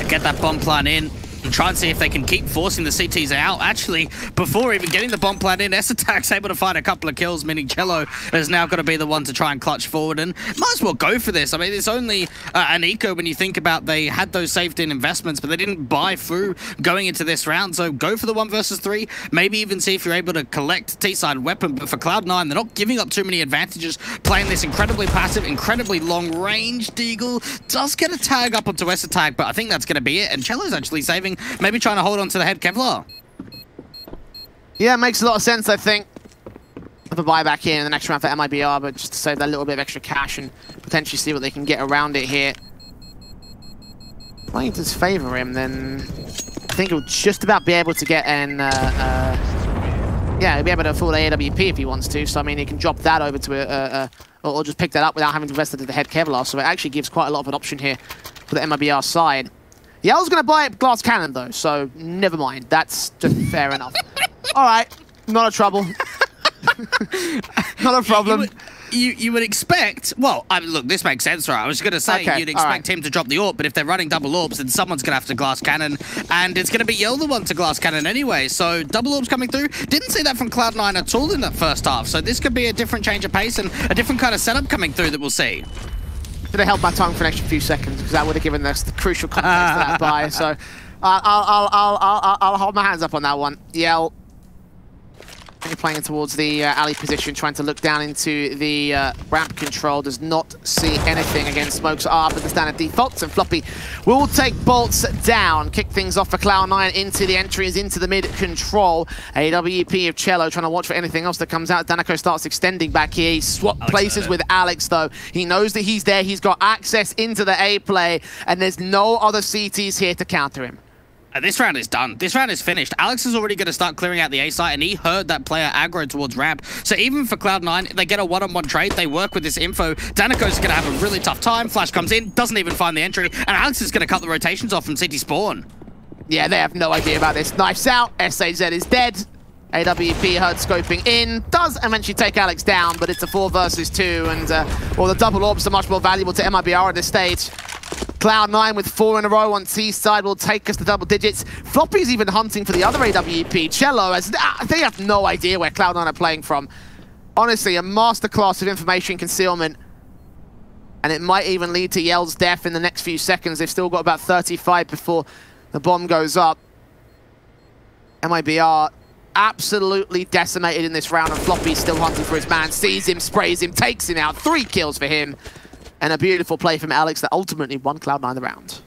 Get that bomb plant in and try and see if they can keep forcing the CTs out. Actually, before even getting the bomb plant in, S-Attack's able to find a couple of kills, meaning Cello is now going to be the one to try and clutch forward, and might as well go for this. I mean, it's only an eco when you think about they had those saved-in investments, but they didn't buy through going into this round, so go for the 1 versus 3. Maybe even see if you're able to collect T-side weapon, but for Cloud9, they're not giving up too many advantages, playing this incredibly passive, incredibly long-range. Deagle does get a tag up onto S-Attack, but I think that's going to be it, and Cello's actually saving, maybe trying to hold on to the head Kevlar. Yeah, it makes a lot of sense, I think. Have a buyback here in the next round for MIBR, but just to save that little bit of extra cash and potentially see what they can get around it here. If I does favor him, then I think he'll just about be able to get an... yeah, he'll be able to afford AWP if he wants to, so I mean, he can drop that over to or just pick that up without having to invest into the head Kevlar, so it actually gives quite a lot of an option here for the MIBR side. Yeah, I was going to buy a glass cannon, though, so never mind. That's just fair enough. All right, not a trouble. Not a problem. You would expect... Well, I mean, look, this makes sense, right? I was going to say you'd expect him to drop the AWP, but if they're running double AWPs, then someone's going to have to glass cannon, and it's going to be Yell the one to glass cannon anyway, so double AWPs coming through. Didn't see that from Cloud9 at all in that first half, so this could be a different change of pace and a different kind of setup coming through that we'll see. Should have held my tongue for an extra few seconds because that would have given us the crucial context for that buy. So I'll hold my hands up on that one. Yell playing towards the alley position, trying to look down into the ramp control. Does not see anything. Again, smokes are up at the standard defaults, and Floppy will take bolts down. Kick things off for Cloud9 into the entries, into the mid control. AWP of Cello trying to watch for anything else that comes out. Danako starts extending back here. He swapped places with Alex, though. He knows that he's there. He's got access into the A play, and there's no other CTs here to counter him. This round is done. This round is finished. Alex is already going to start clearing out the A site, and he heard that player aggro towards ramp. So even for Cloud9, they get a one-on-one trade. They work with this info. Danako's going to have a really tough time. Flash comes in, doesn't even find the entry, and Alex is going to cut the rotations off from CT spawn. Yeah, they have no idea about this. Knifes out. SAZ is dead. AWP heard scoping in, does eventually take Alex down, but it's a 4 versus 2, and well, the double orbs are much more valuable to MIBR at this stage. Cloud9 with 4 in a row on T side will take us to double digits. Floppy's even hunting for the other AWP. Cello, as they have no idea where Cloud9 are playing from. Honestly, a masterclass of information concealment, and it might even lead to Yell's death in the next few seconds. They've still got about 35 before the bomb goes up. MIBR absolutely decimated in this round, and Floppy's still hunting for his man. Sees him, sprays him, takes him out. 3 kills for him. And a beautiful play from Alex that ultimately won Cloud9 the round.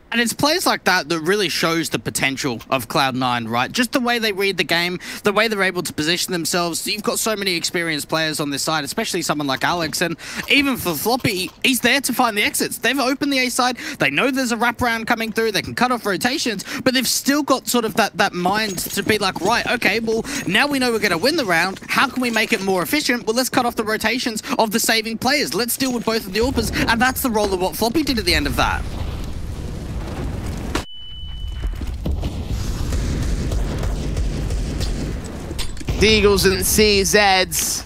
And it's plays like that that really shows the potential of Cloud9, right? Just the way they read the game, the way they're able to position themselves. You've got so many experienced players on this side, especially someone like Alex. And even for Floppy, he's there to find the exits. They've opened the A side. They know there's a wraparound coming through. They can cut off rotations, but they've still got sort of that mind to be like, right, okay, well, now we know we're going to win the round. How can we make it more efficient? Well, let's cut off the rotations of the saving players. Let's deal with both of the AWPers. And that's the role of what Floppy did at the end of that. Deagles and CZs.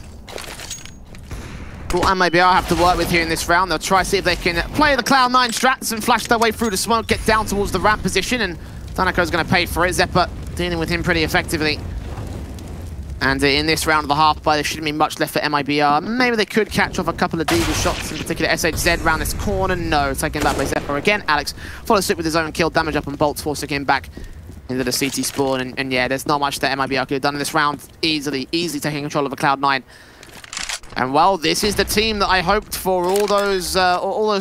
Well, MIBR have to work with here in this round. They'll try to see if they can play the Cloud9 strats and flash their way through the smoke, get down towards the ramp position, and Danako's going to pay for it. Zeppa dealing with him pretty effectively. And in this round of the half by, there shouldn't be much left for MIBR. Maybe they could catch off a couple of Deagle shots, in particular SHZ around this corner. No, taken back by Zeppa again. Alex follows suit with his own kill, damage up on bolts, forcing him back into the CT spawn, and yeah, there's not much that MIBR could have done in this round. Easily taking control of a Cloud9. And well, this is the team that I hoped for all those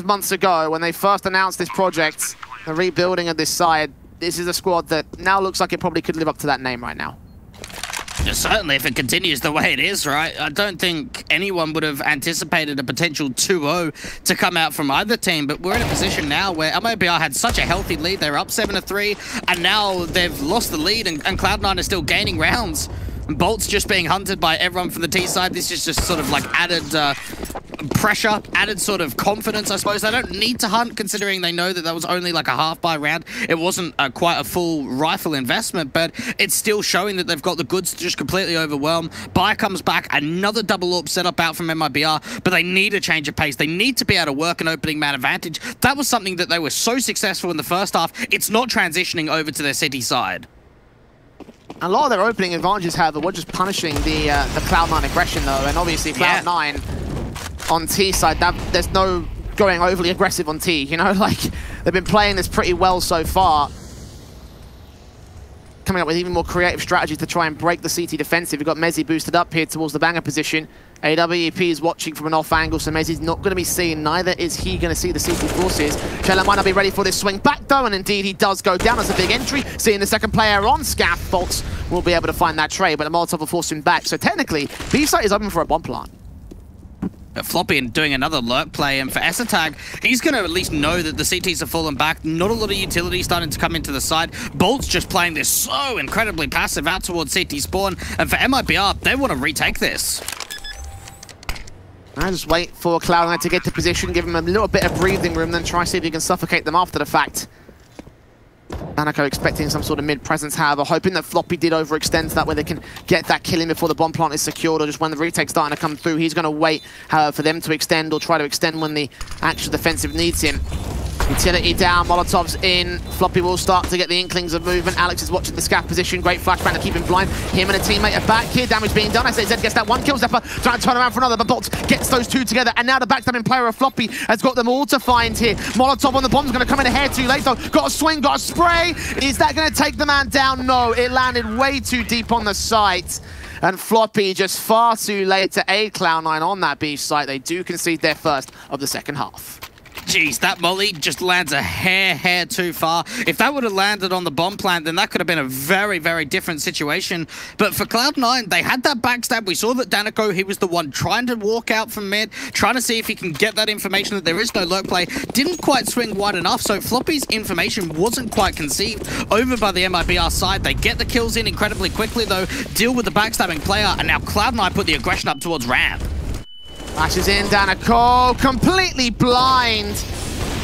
months ago when they first announced this project, the rebuilding of this side. This is a squad that now looks like it probably could live up to that name right now. Certainly, if it continues the way it is, right? I don't think anyone would have anticipated a potential 2-0 to come out from either team, but we're in a position now where MIBR had such a healthy lead. They're up 7-3, and now they've lost the lead, and Cloud9 is still gaining rounds. Bolt's just being hunted by everyone from the T side. This is just sort of like added pressure, added sort of confidence, I suppose. They don't need to hunt, considering they know that that was only like a half-buy round. It wasn't quite a full rifle investment, but it's still showing that they've got the goods to just completely overwhelm. Buy comes back, another double AWP setup out from MIBR, but they need a change of pace. They need to be able to work an opening man advantage. That was something that they were so successful in the first half. It's not transitioning over to their City side. A lot of their opening advantages, however, were just punishing the Cloud9 aggression, though, and obviously Cloud9 on T side, there's no going overly aggressive on T, you know? Like, they've been playing this pretty well so far. Coming up with even more creative strategies to try and break the CT defensive. We've got Mezzi boosted up here towards the banger position. AWEP is watching from an off angle, so Mezzi's not going to be seen. Neither is he going to see the CT forces. Cello might not be ready for this swing back, though, and indeed he does go down as a big entry. Seeing the second player on Scaff, Bolts will be able to find that trade, but the Molotov will force him back. So technically, B-site is open for a bomb plant. Floppy and doing another lurk play, and for Esatag, he's going to at least know that the CTs have fallen back. Not a lot of utility starting to come into the side. Bolt's just playing this so incredibly passive out towards CT spawn, and for MIBR, they want to retake this. I just wait for Cloud9 to get to position, give him a little bit of breathing room, then try to see if he can suffocate them after the fact. Danako expecting some sort of mid-presence, however, hoping that Floppy did overextend so that way they can get that kill in before the bomb plant is secured, or just when the retake's starting to come through. He's going to wait, however, for them to extend or try to extend when the actual defensive needs him. Utility down, Molotov's in. Floppy will start to get the inklings of movement. Alex is watching the Scaff position. Great flashbang to keep him blind. Him and a teammate are back here. Damage being done. SAZ gets that one kill. Zephyr trying to turn around for another, but Bolt gets those two together. And now the backstabbing player of Floppy has got them all to find here. Molotov on the bomb's going to come in ahead too late, though. Got a swing, got a spray. Is that going to take the man down? No, it landed way too deep on the site. And Floppy just far too late to aid Cloud9 on that beach site. They do concede their first of the second half. Jeez, that molly just lands a hair too far. If that would have landed on the bomb plant, then that could have been a very, very different situation. But for Cloud9, they had that backstab. We saw that Danako, he was the one trying to walk out from mid, trying to see if he can get that information that there is no lurk play. Didn't quite swing wide enough, so Floppy's information wasn't quite conceived over by the MIBR side. They get the kills in incredibly quickly, though, deal with the backstabbing player, and now Cloud9 put the aggression up towards ramp. Flashes in, Danako, completely blind.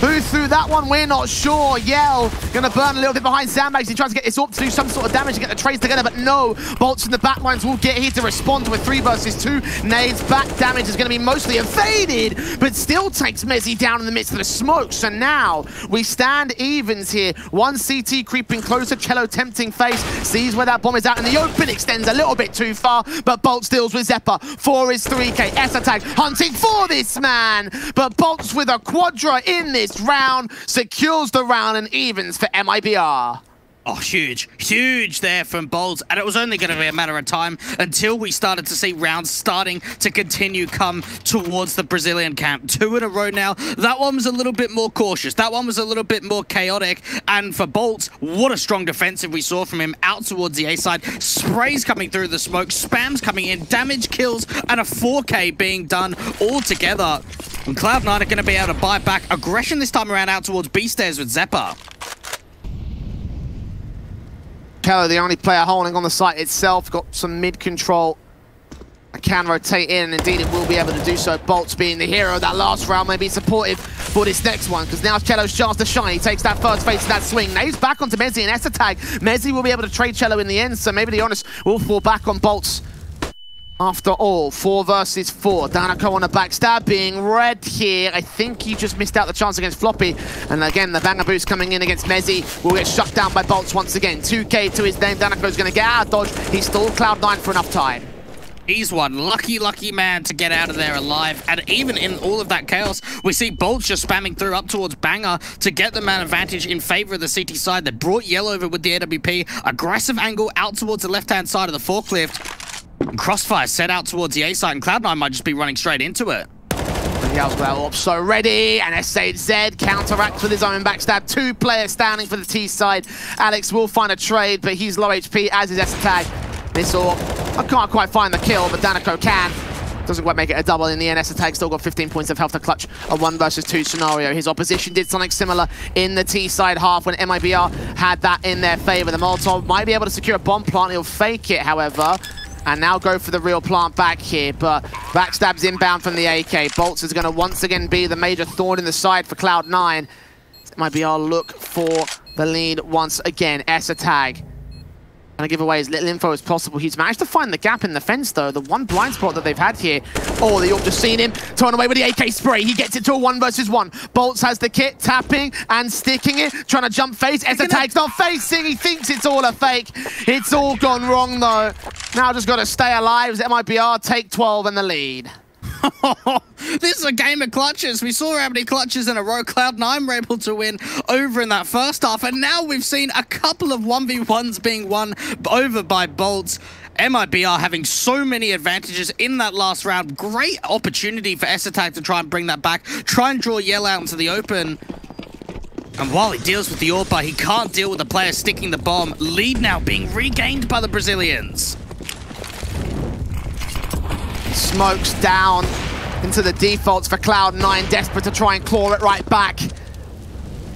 Who threw that one? We're not sure. Yell gonna burn a little bit behind Sandbags. He tries to get this up to do some sort of damage to get the trades together, but no. Bolts in the back lines will get here to respond to a 3 versus 2. Nades back damage is gonna be mostly evaded, but still takes Mezzi down in the midst of the smoke. So now we stand evens here. One CT creeping closer. Cello tempting face. Sees where that bomb is out in the open. Extends a little bit too far, but Bolts deals with Zephyr. 4 is 3K. Esatag hunting for this man, but Bolts with a quadra in this round secures the round and evens for MIBR. Oh, huge there from Bolts, and it was only going to be a matter of time until we started to see rounds starting to continue come towards the Brazilian camp. 2 in a row now. That one was a little bit more cautious. That one was a little bit more chaotic, and for Bolts, what a strong defensive we saw from him out towards the A side. Sprays coming through the smoke, spams coming in, damage kills, and a 4K being done all together. And Cloud9 are going to be able to buy back aggression this time around out towards B stairs with Zephyr. Keller, the only player holding on the site itself, got some mid-control. Can rotate in, and indeed it will be able to do so. Bolts being the hero of that last round may be supportive for this next one, because now Cello's chance to shine. He takes that first phase of that swing. Now he's back onto Mezzi and Esatag. Mezzi will be able to trade Cello in the end, so maybe the onus will fall back on Bolts. After all, 4 versus 4. Danako on a backstab, being red here. I think he just missed out the chance against Floppy. And again, the banger boost coming in against Mezzi will get shut down by Bolts once again. 2K to his name. Danako's going to get out of dodge. He stalled Cloud9 for enough time. He's one lucky man to get out of there alive. And even in all of that chaos, we see Bolts just spamming through up towards Banger to get the man advantage in favor of the CT side. They brought Yell over with the AWP. Aggressive angle out towards the left-hand side of the forklift. Crossfire set out towards the A side, and Cloud9 might just be running straight into it. Yell's well up, so ready, and SAZ counteracts with his own backstab. 2 players standing for the T side. Alex will find a trade, but he's low HP, as is Esatag. Missile. I can't quite find the kill, but Danico can. Doesn't quite make it a double in the end. ESL still got 15 points of health to clutch a 1 versus 2 scenario. His opposition did something similar in the T side half when MIBR had that in their favor. The Molotov might be able to secure a bomb plant. He'll fake it, however, and now go for the real plant back here. But backstab's inbound from the AK. Bolts is going to once again be the major thorn in the side for Cloud9. MIBR look for the lead once again. ESL trying to give away as little info as possible. He's managed to find the gap in the fence, though. The one blind spot that they've had here. Oh, the York just seen him. Turn away with the AK spray. He gets it to a 1 versus 1. Bolts has the kit, tapping and sticking it. Trying to jump face. ESL not facing. He thinks it's all a fake. It's all gone wrong, though. Now just got to stay alive. MIBR take 12 and the lead. This is a game of clutches. We saw how many clutches in a row Cloud9 were able to win over in that first half, and now we've seen a couple of 1v1s being won over by Bolts. MIBR having so many advantages in that last round. Great opportunity for ESL to try and bring that back, try and draw Yell out into the open. And while he deals with the AWP, he can't deal with the player sticking the bomb. Lead now being regained by the Brazilians. Smokes down into the defaults for Cloud9, desperate to try and claw it right back.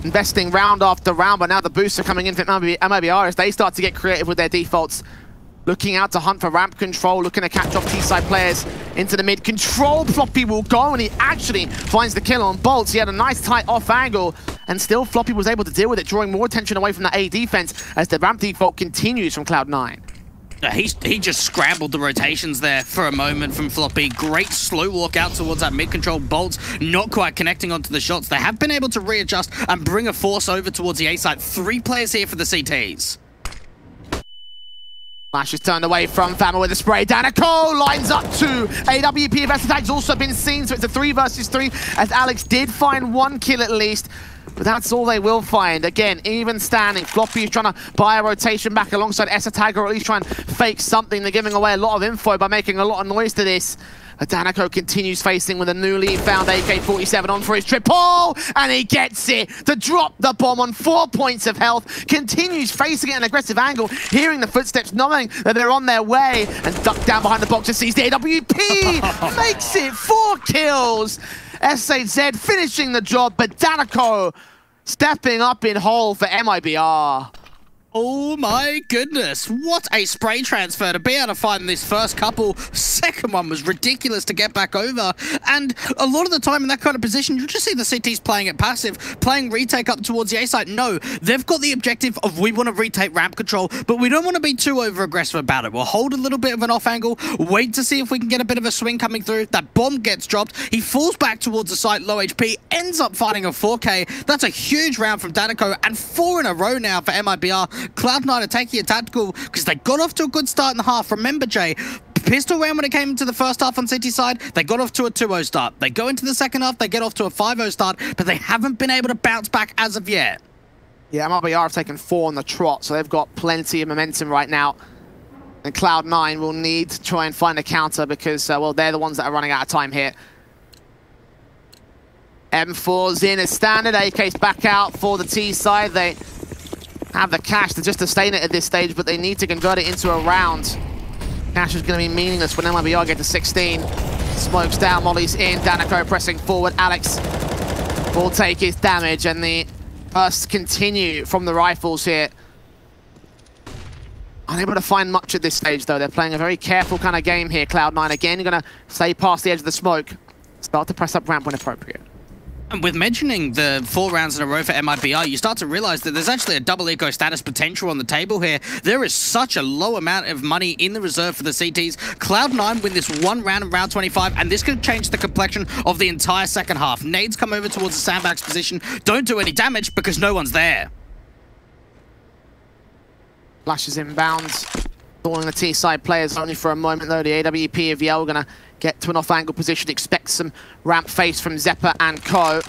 Investing round after round, but now the boosts are coming in for MIBR as they start to get creative with their defaults. Looking out to hunt for ramp control, looking to catch off T-side players into the mid. Control, Floppy will go, and he actually finds the kill on Bolts. He had a nice tight off angle, and still Floppy was able to deal with it, drawing more attention away from the A defense as the ramp default continues from Cloud9. He just scrambled the rotations there for a moment from Floppy. Great slow walk out towards that mid-control. Bolts not quite connecting onto the shots. They have been able to readjust and bring a force over towards the A side. 3 players here for the CTs. Flash is turned away from Fama with a spray. Danico lines up to AWP. Vertigo's also been seen, so it's a 3 versus 3 as Alex did find 1 kill at least. But that's all they will find. Again, even standing. Floppy is trying to buy a rotation back alongside ESL, or at least try and fake something. They're giving away a lot of info by making a lot of noise to this. Danico continues facing with a newly found AK-47 on for his triple, and he gets it to drop the bomb on 4 points of health. Continues facing it at an aggressive angle, hearing the footsteps, knowing that they're on their way, and ducked down behind the box to seize the AWP. Makes it 4 kills. SHZ finishing the job, but Danico stepping up in hole for MIBR. Oh my goodness, what a spray transfer to be able to find this first couple. Second one was ridiculous to get back over, and a lot of the time in that kind of position you just see the CTs playing it passive, playing retake up towards the A side. No, they've got the objective of we want to retake ramp control, but we don't want to be too over aggressive about it. We'll hold a little bit of an off angle, wait to see if we can get a bit of a swing coming through. That bomb gets dropped, he falls back towards the site, low HP, ends up finding a 4K. That's a huge round from Danico, and 4 in a row now for MIBR. Cloud9 are taking a tactical because they got off to a good start in the half. Remember, Jay, pistol round when it came into the first half on City side, they got off to a 2-0 start. They go into the second half, they get off to a 5-0 start, but they haven't been able to bounce back as of yet. Yeah, MIBR have taken 4 on the trot, so they've got plenty of momentum right now. And Cloud9 will need to try and find a counter because, well, they're the ones that are running out of time here. M4's in as standard, AK's back out for the T side. They have the cash to just sustain it at this stage, but they need to convert it into a round. Cash is going to be meaningless when MIBR get to 16. Smokes down, Molly's in, Danico pressing forward. Alex will take his damage, and the bursts continue from the rifles here. Unable to find much at this stage, though. They're playing a very careful kind of game here, Cloud9. Again, you're going to stay past the edge of the smoke. Start to press up ramp when appropriate. And with mentioning the 4 rounds in a row for MIBR, you start to realize that there's actually a double eco status potential on the table here. There is such a low amount of money in the reserve for the CTs. Cloud9 win this 1 round in round 25, and this could change the complexion of the entire second half. Nades come over towards the sandbags position, don't do any damage because no one's there. Flashes inbound, stalling the T-side players only for a moment, though. The AWP of Yell gonna get to an off-angle position, expect some ramp face from Zeppa and co.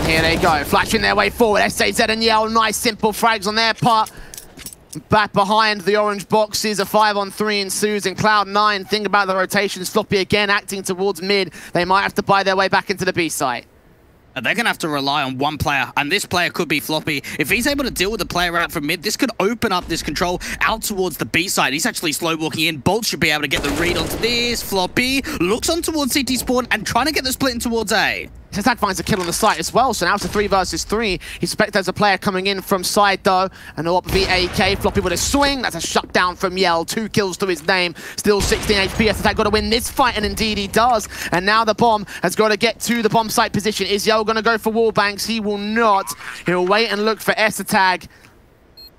Here they go, flashing their way forward. SHZ and Yell, nice simple frags on their part. Back behind the orange boxes, a 5-on-3 ensues, and Cloud9 think about the rotations. Floppy again acting towards mid. They might have to buy their way back into the B site. And they're going to have to rely on one player, and this player could be Floppy. If he's able to deal with the player out from mid, this could open up this control out towards the B side. He's actually slow walking in. Bolt should be able to get the read onto this. Floppy looks on towards CT spawn and trying to get the split in towards A. Attack finds a kill on the site as well, so now it's a 3 versus 3. He suspects there's a player coming in from side though, and up VAK, Floppy with a swing. That's a shutdown from Yell, 2 kills to his name, still 16 HP. Attack got to win this fight, and indeed he does. And now the bomb has got to get to the bomb site position. Is Yell going to go for wall banks? He will not. He'll wait and look for S-Tag.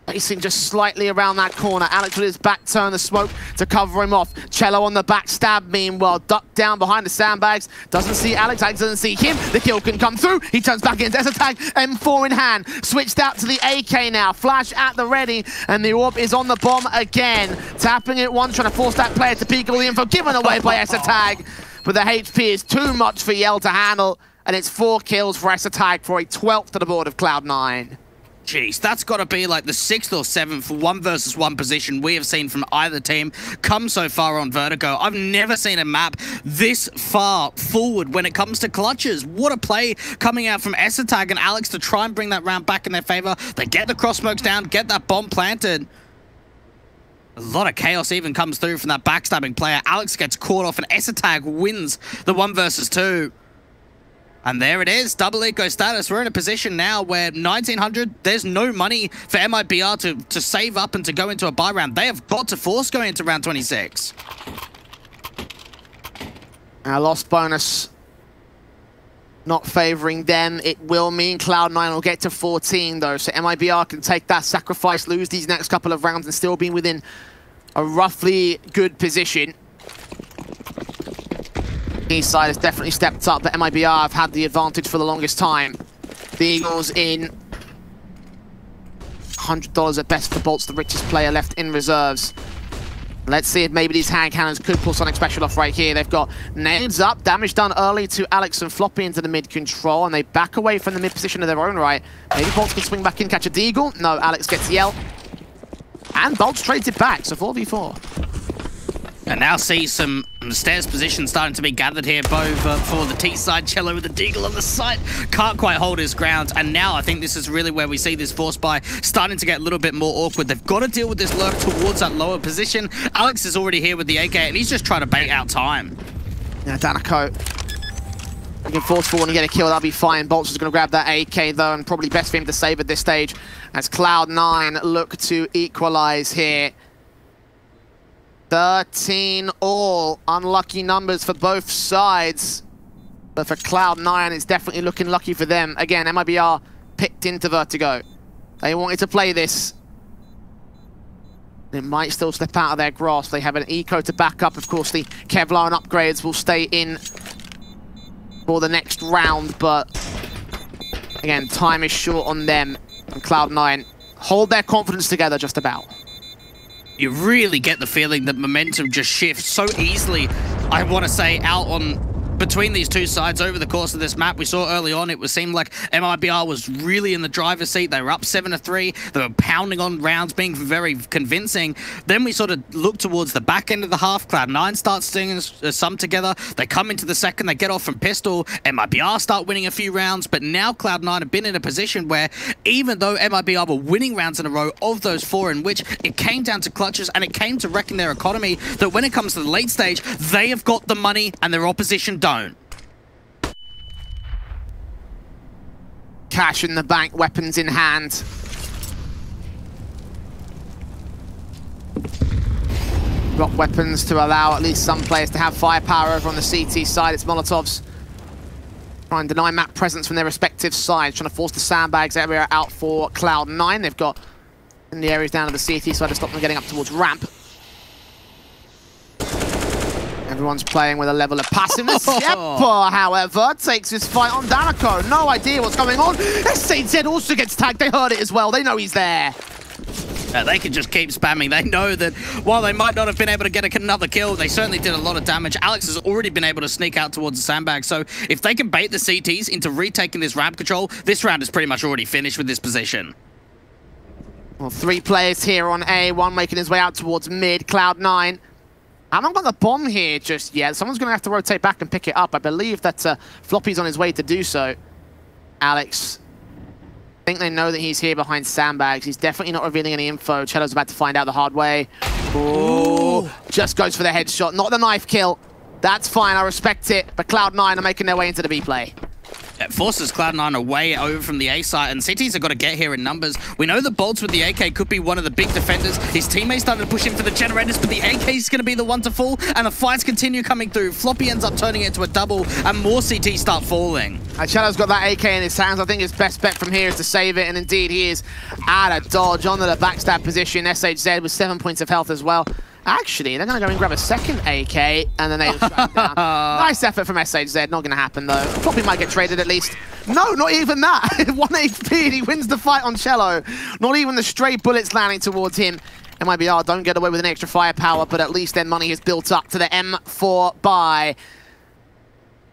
Facing just slightly around that corner. Alex with his back turn the smoke to cover him off. Cello on the back stab, meanwhile, ducked down behind the sandbags. Doesn't see Alex, Alex doesn't see him. The kill can come through. He turns back in. S-Tag, M4 in hand. Switched out to the AK now. Flash at the ready, and the AWP is on the bomb again. Tapping it once, trying to force that player to peek all the info. Given away by S-Tag, but the HP is too much for Yell to handle, and it's 4 kills for S-Tag for a 12th to the board of Cloud9. Jeez, that's got to be like the 6th or 7th 1 versus 1 position we have seen from either team come so far on Vertigo. I've never seen a map this far forward when it comes to clutches. What a play coming out from S-Tag and Alex to try and bring that round back in their favor. They get the cross smokes down, get that bomb planted. A lot of chaos even comes through from that backstabbing player. Alex gets caught off and S-Tag wins the 1 versus 2. And there it is, double eco status. We're in a position now where 1900, there's no money for MIBR to save up and to go into a buy round. They have got to force going into round 26. Our lost bonus not favoring them. It will mean Cloud9 will get to 14 though, so MIBR can take that sacrifice, lose these next couple of rounds and still be within a roughly good position. East side has definitely stepped up, but MIBR have had the advantage for the longest time. The Eagles in $100 at best for Bolt's the richest player left in reserves. Let's see if maybe these hand cannons could pull Sonic Special off right here. They've got nades up, damage done early to Alex and Floppy into the mid control, and they back away from the mid position of their own right. Maybe Bolt can swing back in, catch a Deagle. No, Alex gets Yell. And Bolt trades it back, so 4v4. And now see some stairs position starting to be gathered here, both for the T side. Cello with the Deagle on the side. Can't quite hold his ground. And now I think this is really where we see this force buy starting to get a little bit more awkward. They've got to deal with this lurk towards that lower position. Alex is already here with the AK, and he's just trying to bait out time. Yeah, Danico looking forceful and get a kill, that'll be fine. Bolt's is going to grab that AK though, and probably best for him to save at this stage as Cloud9 look to equalize here. 13 all. Unlucky numbers for both sides. But for Cloud9, it's definitely looking lucky for them. Again, MIBR picked into Vertigo. They wanted to play this. It might still slip out of their grasp. They have an eco to back up. Of course, the Kevlar and upgrades will stay in for the next round. But again, time is short on them. And Cloud9 hold their confidence together just about. You really get the feeling that momentum just shifts so easily, I want to say, out on between these two sides over the course of this map. We saw early on, it seemed like MIBR was really in the driver's seat. They were up 7-3. They were pounding on rounds, being very convincing. Then we sort of look towards the back end of the half. Cloud9 starts stinging some together. They come into the second. They get off from pistol. MIBR start winning a few rounds. But now Cloud9 have been in a position where even though MIBR were winning rounds in a row of those 4 in which it came down to clutches and it came to wrecking their economy, that when it comes to the late stage, they have got the money and their opposition don't. Cash in the bank, weapons in hand. Drop weapons to allow at least some players to have firepower over on the CT side. It's Molotovs trying to deny map presence from their respective sides, trying to force the sandbags area out for Cloud9. They've got in the areas down to the CT side to stop them getting up towards ramp. Everyone's playing with a level of passiveness. Yepper, however, takes his fight on Danico. No idea what's going on. SZ also gets tagged. They heard it as well. They know he's there. They can just keep spamming. They know that while they might not have been able to get another kill, they certainly did a lot of damage. Alex has already been able to sneak out towards the sandbag. So if they can bait the CTs into retaking this ramp control, this round is pretty much already finished with this position. Well, 3 players here on A, one making his way out towards mid. Cloud9 haven't got the bomb here just yet. Someone's going to have to rotate back and pick it up. I believe that Floppy's on his way to do so. Alex, I think they know that he's here behind sandbags. He's definitely not revealing any info. Cello's about to find out the hard way. Ooh, just goes for the headshot, not the knife kill. That's fine, I respect it, but Cloud9 are making their way into the B play. It forces Cloud9 away over from the A site, and CTs have got to get here in numbers. We know the Bolts with the AK could be one of the big defenders. His teammates started to push in for the generators, but the AK is going to be the one to fall, and the fights continue coming through. Floppy ends up turning it into a double, and more CTs start falling. Shadow's got that AK in his hands. I think his best bet from here is to save it, and indeed he is out of dodge onto the backstab position. SHZ with 7 points of health as well. Actually, they're going to go and grab a second AK, and then they strike down. Nice effort from SHZ. Not going to happen, though. Floppy might get traded at least. No, not even that. 1 HP, and he wins the fight on Cello. Not even the stray bullets landing towards him. MIBR don't get away with an extra firepower, but at least their money is built up to the M4 buy.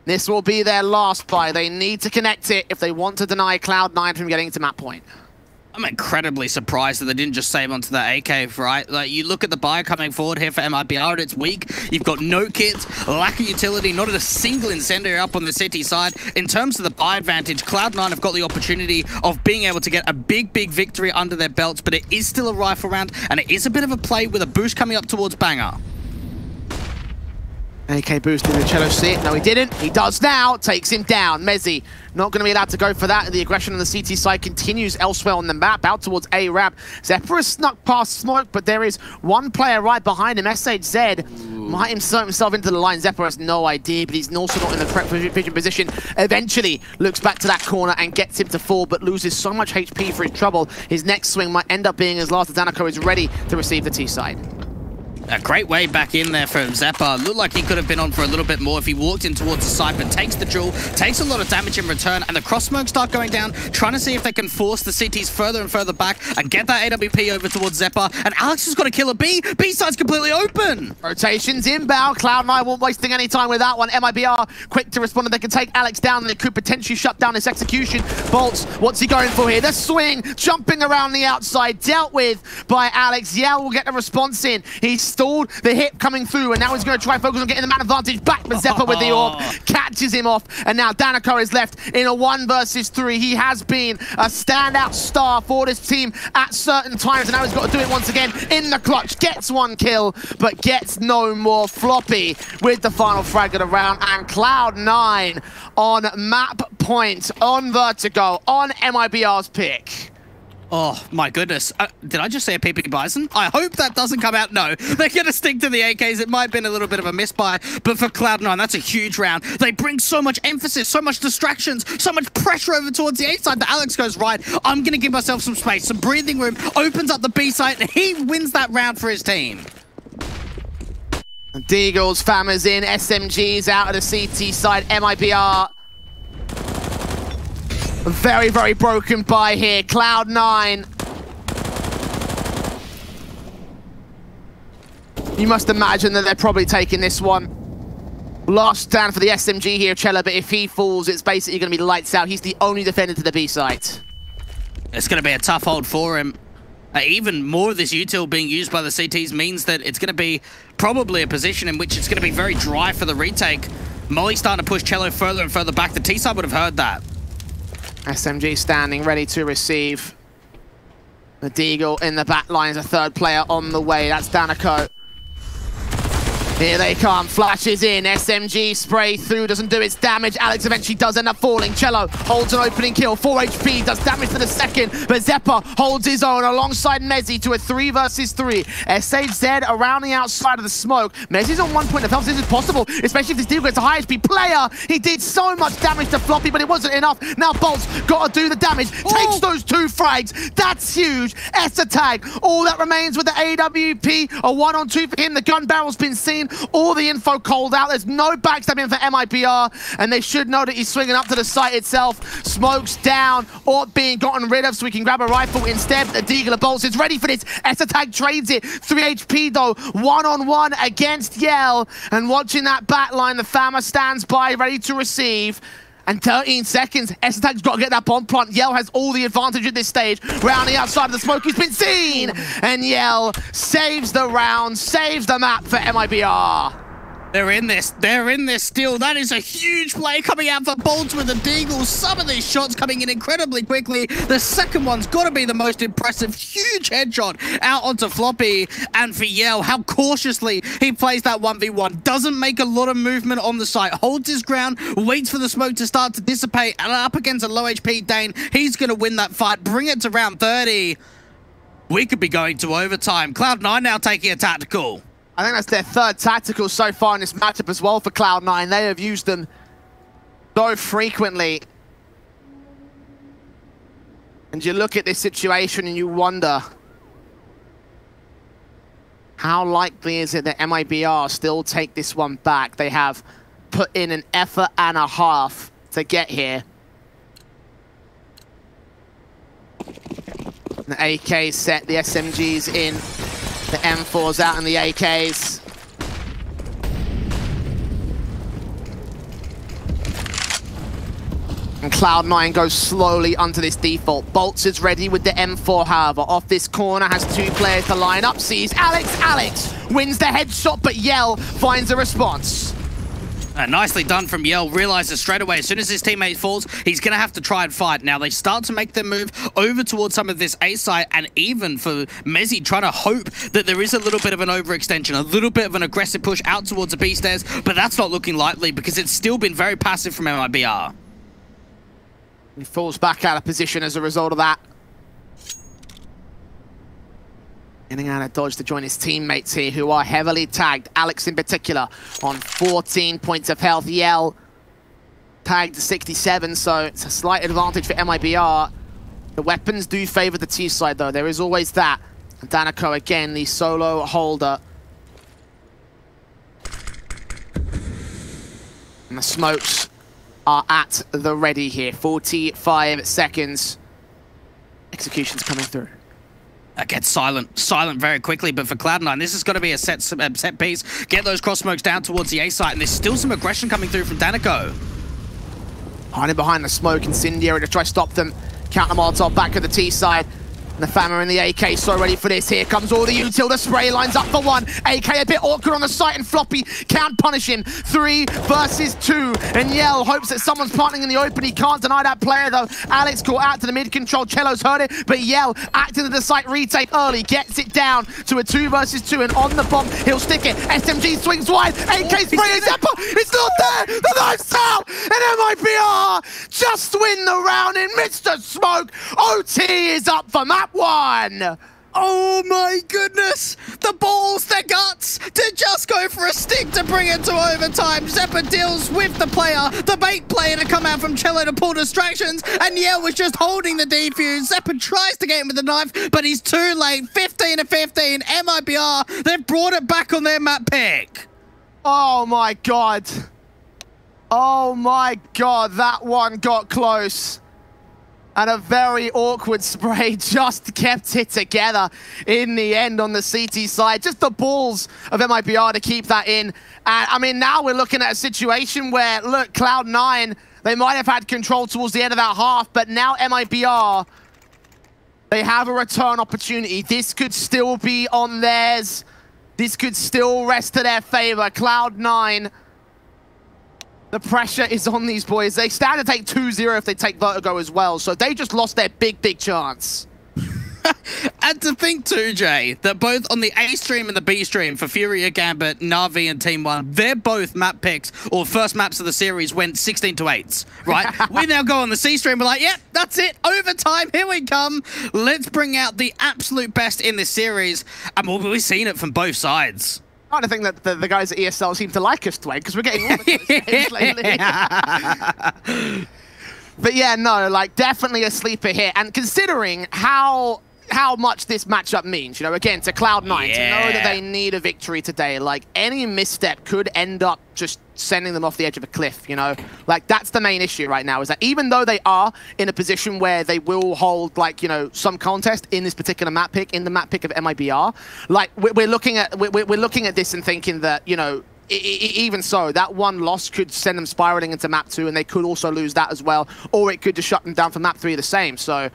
This will be their last buy. They need to connect it if they want to deny Cloud9 from getting to map point. I'm incredibly surprised that they didn't just save onto that AK, right? Like, you look at the buy coming forward here for MIBR, and it's weak. You've got no kits, lack of utility, not a single incendiary up on the city side. In terms of the buy advantage, Cloud9 have got the opportunity of being able to get a big, big victory under their belts, but it is still a rifle round, and it is a bit of a play with a boost coming up towards Banger. AK boosted the Cello see it. No, he didn't. He does now. Takes him down. Mezzi not going to be allowed to go for that. The aggression on the CT side continues elsewhere on the map, out towards A-Rab. Zephyr has snuck past Smoke, but there is one player right behind him. SHZ might insert himself into the line. Zephyr has no idea, but he's also not in the correct vision position. Eventually looks back to that corner and gets him to fall, but loses so much HP for his trouble. His next swing might end up being his last. Danako is ready to receive the T side. A great way back in there from Zephyr. Looked like he could have been on for a little bit more if he walked in towards the side, but takes the duel, takes a lot of damage in return, and the cross smoke start going down, trying to see if they can force the CTs further and further back and get that AWP over towards Zephyr. And Alex has got to kill a B. B side's completely open. Rotations inbound. Cloud9 won't wasting any time with that one. MIBR quick to respond, and they can take Alex down, and it could potentially shut down his execution. Bolts, what's he going for here? The swing, jumping around the outside, dealt with by Alex. Yell will get the response in. He stalled the hit coming through, and now he's going to try focus on getting the man advantage back, but Zephyr with the orb catches him off, and now Danako is left in a 1 versus 3. He has been a standout star for this team at certain times, and now he's got to do it once again in the clutch. Gets 1 kill, but gets no more. Floppy with the final frag of the round, and Cloud9 on map point, on Vertigo, on MIBR's pick. Oh, my goodness. Did I just say a PP Bison? I hope that doesn't come out. No, they're going to stick to the AKs. It might have been a little bit of a misbuy, but for Cloud9, that's a huge round. They bring so much emphasis, so much distractions, so much pressure over towards the A side that Alex goes, right, I'm going to give myself some space, some breathing room, opens up the B side, and he wins that round for his team. Deagle's fam is in, SMG's out of the CT side, MIBR. Very, very broken by here. Cloud9. You must imagine that they're probably taking this one. Last stand for the SMG here, Cello, but if he falls, it's basically going to be lights out. He's the only defender to the B site. It's going to be a tough hold for him. Even more of this util being used by the CTs means that it's going to be probably a position in which it's going to be very dry for the retake. Molly starting to push Cello further and further back. The T-side would have heard that. SMG standing ready to receive. The Deagle in the back line is a 3rd player on the way. That's Danako. Here they come, flashes in, SMG spray through, doesn't do its damage. Alex eventually does end up falling. Cello holds an opening kill, 4 HP, does damage to the second, but Zephyr holds his own alongside Mezzi to a 3 versus 3. SHZ around the outside of the smoke. Mezzi's on 1 point of health. This is possible, especially if this deal gets a high HP player. He did so much damage to Floppy, but it wasn't enough. Now Bolt's got to do the damage. Takes those 2 frags. That's huge. S-a-tag. All that remains with the AWP. A 1-on-2 for him. The gun barrel's been seen. All the info cold out. There's no backstabbing for MIBR, and they should know that he's swinging up to the site itself. Smoke's down, or being gotten rid of, so we can grab a rifle instead. The Deagle Bolts is ready for this. S-a-tag trades it. 3 HP though, 1-on-1 against Yell. And watching that back line, the Fama stands by, ready to receive. And 13 seconds, S-a-tag's got to get that bomb plant. Yell has all the advantage at this stage. Round the outside of the smoke, he's been seen! And Yell saves the round, saves the map for MIBR. They're in this. They're in this still. That is a huge play coming out for Bolts with the Deagle. Some of these shots coming in incredibly quickly. The second one's got to be the most impressive. Huge headshot out onto Floppy. And for Yell, how cautiously he plays that 1v1. Doesn't make a lot of movement on the site. Holds his ground. Waits for the smoke to start to dissipate. And up against a low HP Dane, he's going to win that fight. Bring it to round 30. We could be going to overtime. Cloud9 now taking a tactical. I think that's their third tactical so far in this matchup as well for Cloud9. They have used them so frequently. And you look at this situation and you wonder, how likely is it that MIBR still take this one back? They have put in an effort and a half to get here. The AK set, the SMGs in. The M4's out and the AKs. And Cloud9 goes slowly onto this default. Bolts is ready with the M4, however. Off this corner, has two players to line up. Sees Alex. Alex wins the headshot, but Yell finds a response. Nicely done from Yell. Realizes straight away, as soon as his teammate falls, he's going to have to try and fight. Now, they start to make their move over towards some of this A site, and even for Mezzy trying to hope that there is a little bit of an overextension, a little bit of an aggressive push out towards the B stairs, but that's not looking likely because it's still been very passive from MIBR. He falls back out of position as a result of that. Getting out of dodge to join his teammates here, who are heavily tagged. Alex in particular on 14 points of health. Yell tagged to 67, so it's a slight advantage for MIBR. The weapons do favor the T side, though. There is always that. And Danako, again, the solo holder. And the smokes are at the ready here. 45 seconds. Execution's coming through. That gets silent very quickly, but for Cloud9, this is going to be a set piece. Get those cross smokes down towards the A site, and there's still some aggression coming through from Danako. Hiding behind the smoke, Incendiary to try to stop them. Counter Molotov back at the T side. And the Fammer and the AK so ready for this. Here comes all the util. The spray lines up for one. AK a bit awkward on the site, and Floppy can't punish him. 3 versus 2. And Yell hopes that someone's planting in the open. He can't deny that player, though. Alex caught out to the mid-control. Cello's heard it, but Yell acting to the site retake early. Gets it down to a 2 versus 2. And on the bomb, he'll stick it. SMG swings wide. AK spraying Zeppa. It's not there. The knife's out. And MIBR just win the round in Mr. Smoke. OT is up for Matt. One. Oh my goodness! The balls, the guts to just go for a stick to bring it to overtime. Zeppa deals with the player, the bait player to come out from Cello to pull distractions, and Yell was just holding the defuse. Zeppa tries to get him with the knife, but he's too late. 15 to 15. MIBR, they've brought it back on their map pick. Oh my god. Oh my god, that one got close. And a very awkward spray just kept it together in the end on the CT side. Just the balls of MIBR to keep that in. And I mean, now we're looking at a situation where, look, Cloud9, they might have had control towards the end of that half, but now MIBR, they have a return opportunity. This could still be on theirs. This could still rest to their favor. Cloud9, the pressure is on these boys. They stand to take 2-0 if they take Vertigo as well. So they just lost their big chance. And to think too, Jay, that both on the A stream and the B stream for Furia, Gambit, Na'Vi, and Team 1, they're both map picks, or first maps of the series went 16 to 8s, right? We now go on the C stream, we're like, yep, that's it, overtime, here we come. Let's bring out the absolute best in this series. And we've seen it from both sides. I don't think that the guys at ESL seem to like us, Dwayne, because we're getting all the games lately. But yeah, no, like definitely a sleeper here. And considering how much this matchup means, you know, again, to Cloud9, to know that they need a victory today, like any misstep could end up just sending them off the edge of a cliff, you know? Like, that's the main issue right now, is that even though they are in a position where they will hold, like, you know, some contest in this particular map pick, in the map pick of MIBR, like, we're looking at this and thinking that, you know, even so, that one loss could send them spiraling into map 2, and they could also lose that as well, or it could just shut them down for map 3 the same. So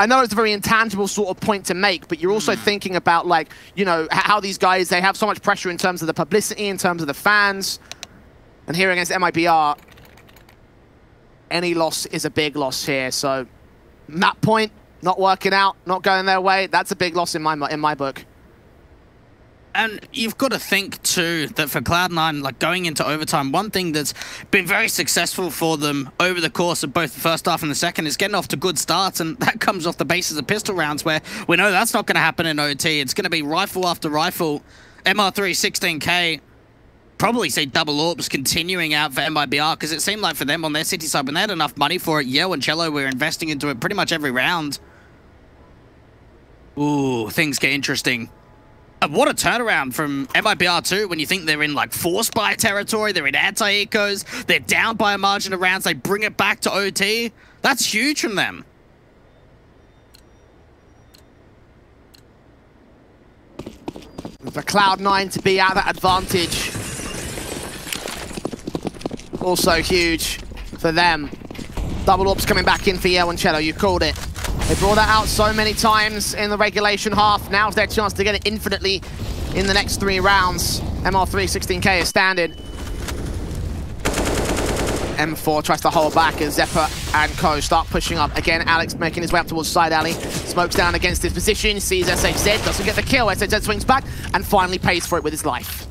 I know it's a very intangible sort of point to make, but you're also thinking about, like, you know, how these guys, they have so much pressure in terms of the publicity, in terms of the fans. And here against MIBR, any loss is a big loss here. So that point, not working out, not going their way, that's a big loss in my book. And you've got to think, too, that for Cloud9, like going into overtime, one thing that's been very successful for them over the course of both the first half and the second is getting off to good starts, and that comes off the basis of pistol rounds, where we know that's not going to happen in OT. It's going to be rifle after rifle. MR3, 16K, probably see double orbs continuing out for MIBR, because it seemed like for them on their city side, when they had enough money for it, Yell and Cello were investing into it pretty much every round. Ooh, things get interesting. What a turnaround from MIBR too, when you think they're in like force buy territory, they're in anti-ecos, they're down by a margin of rounds, they bring it back to OT. That's huge from them. For Cloud9 to be at that advantage, also huge for them. Double orbs coming back in for Yell and Cello, you called it. They brought that out so many times in the regulation half. Now's their chance to get it infinitely in the next 3 rounds. MR3, 16K is standing. M4 tries to hold back as Zeppa and co start pushing up. Again, Alex making his way up towards side alley. Smokes down against his position, sees SHZ, doesn't get the kill. SHZ swings back and finally pays for it with his life.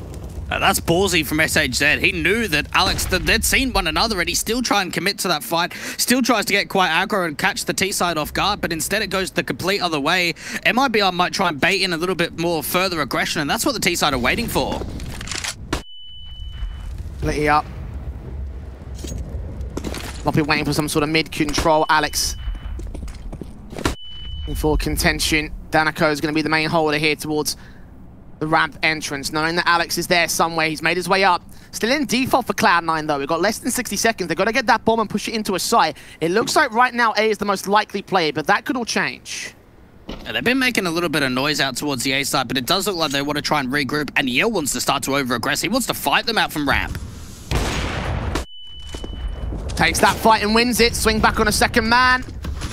That's ballsy from SHZ. He knew that Alex, they'd seen one another, and he still tries and commit to that fight. Still tries to get quite aggro and catch the T side off guard, but instead it goes the complete other way. MIBR might try and bait in a little bit more further aggression, and that's what the T side are waiting for. Litty up. Loppy waiting for some sort of mid-control. Alex in full contention. Danico is going to be the main holder here towards the ramp entrance, knowing that Alex is there somewhere. He's made his way up. Still in default for Cloud9, though. We've got less than 60 seconds. They've got to get that bomb and push it into a site. It looks like right now A is the most likely play, but that could all change. Yeah, they've been making a little bit of noise out towards the A side, but it does look like they want to try and regroup, and Yell wants to start to over-aggress. He wants to fight them out from ramp. Takes that fight and wins it. Swing back on a second man.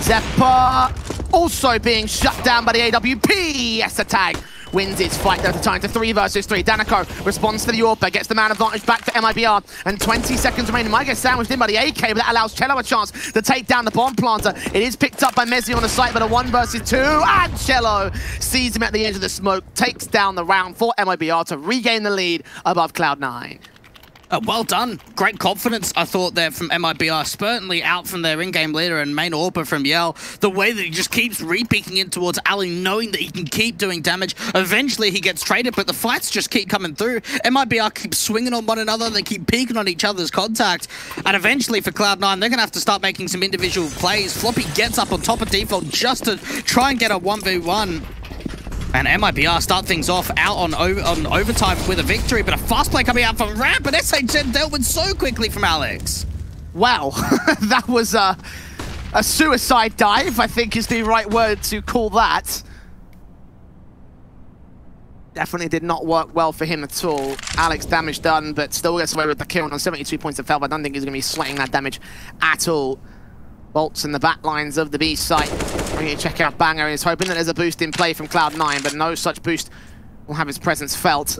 Zeppa also being shut down by the AWP. Yes, a tag. Wins its fight down to time to 3 versus 3. Danico responds to the AWP, gets the man advantage back to MIBR, and 20 seconds remaining. Might get sandwiched in by the AK, but that allows Cello a chance to take down the bomb planter. It is picked up by Mezzi on the site, but a 1 versus 2, and Cello sees him at the edge of the smoke, takes down the round for MIBR to regain the lead above Cloud9. Well done. Great confidence, I thought, there from MIBR. Certainly out from their in-game leader and main AWPer from Yell. The way that he just keeps re-peeking in towards Ali, knowing that he can keep doing damage. Eventually, he gets traded, but the fights just keep coming through. MIBR keep swinging on one another. They keep peeking on each other's contact. And eventually, for Cloud9, they're going to have to start making some individual plays. Floppy gets up on top of default just to try and get a 1v1. And MIBR start things off out on overtime with a victory, but a fast play coming out from ramp, and SHZ dealt with so quickly from Alex. Wow, that was a suicide dive, I think is the right word to call that. Definitely did not work well for him at all. Alex damage done, but still gets away with the kill on 72 points of fail. I don't think he's going to be sweating that damage at all. Bolts in the back lines of the B site. Bringing a check out Banger is hoping that there's a boost in play from Cloud9, but no such boost will have his presence felt.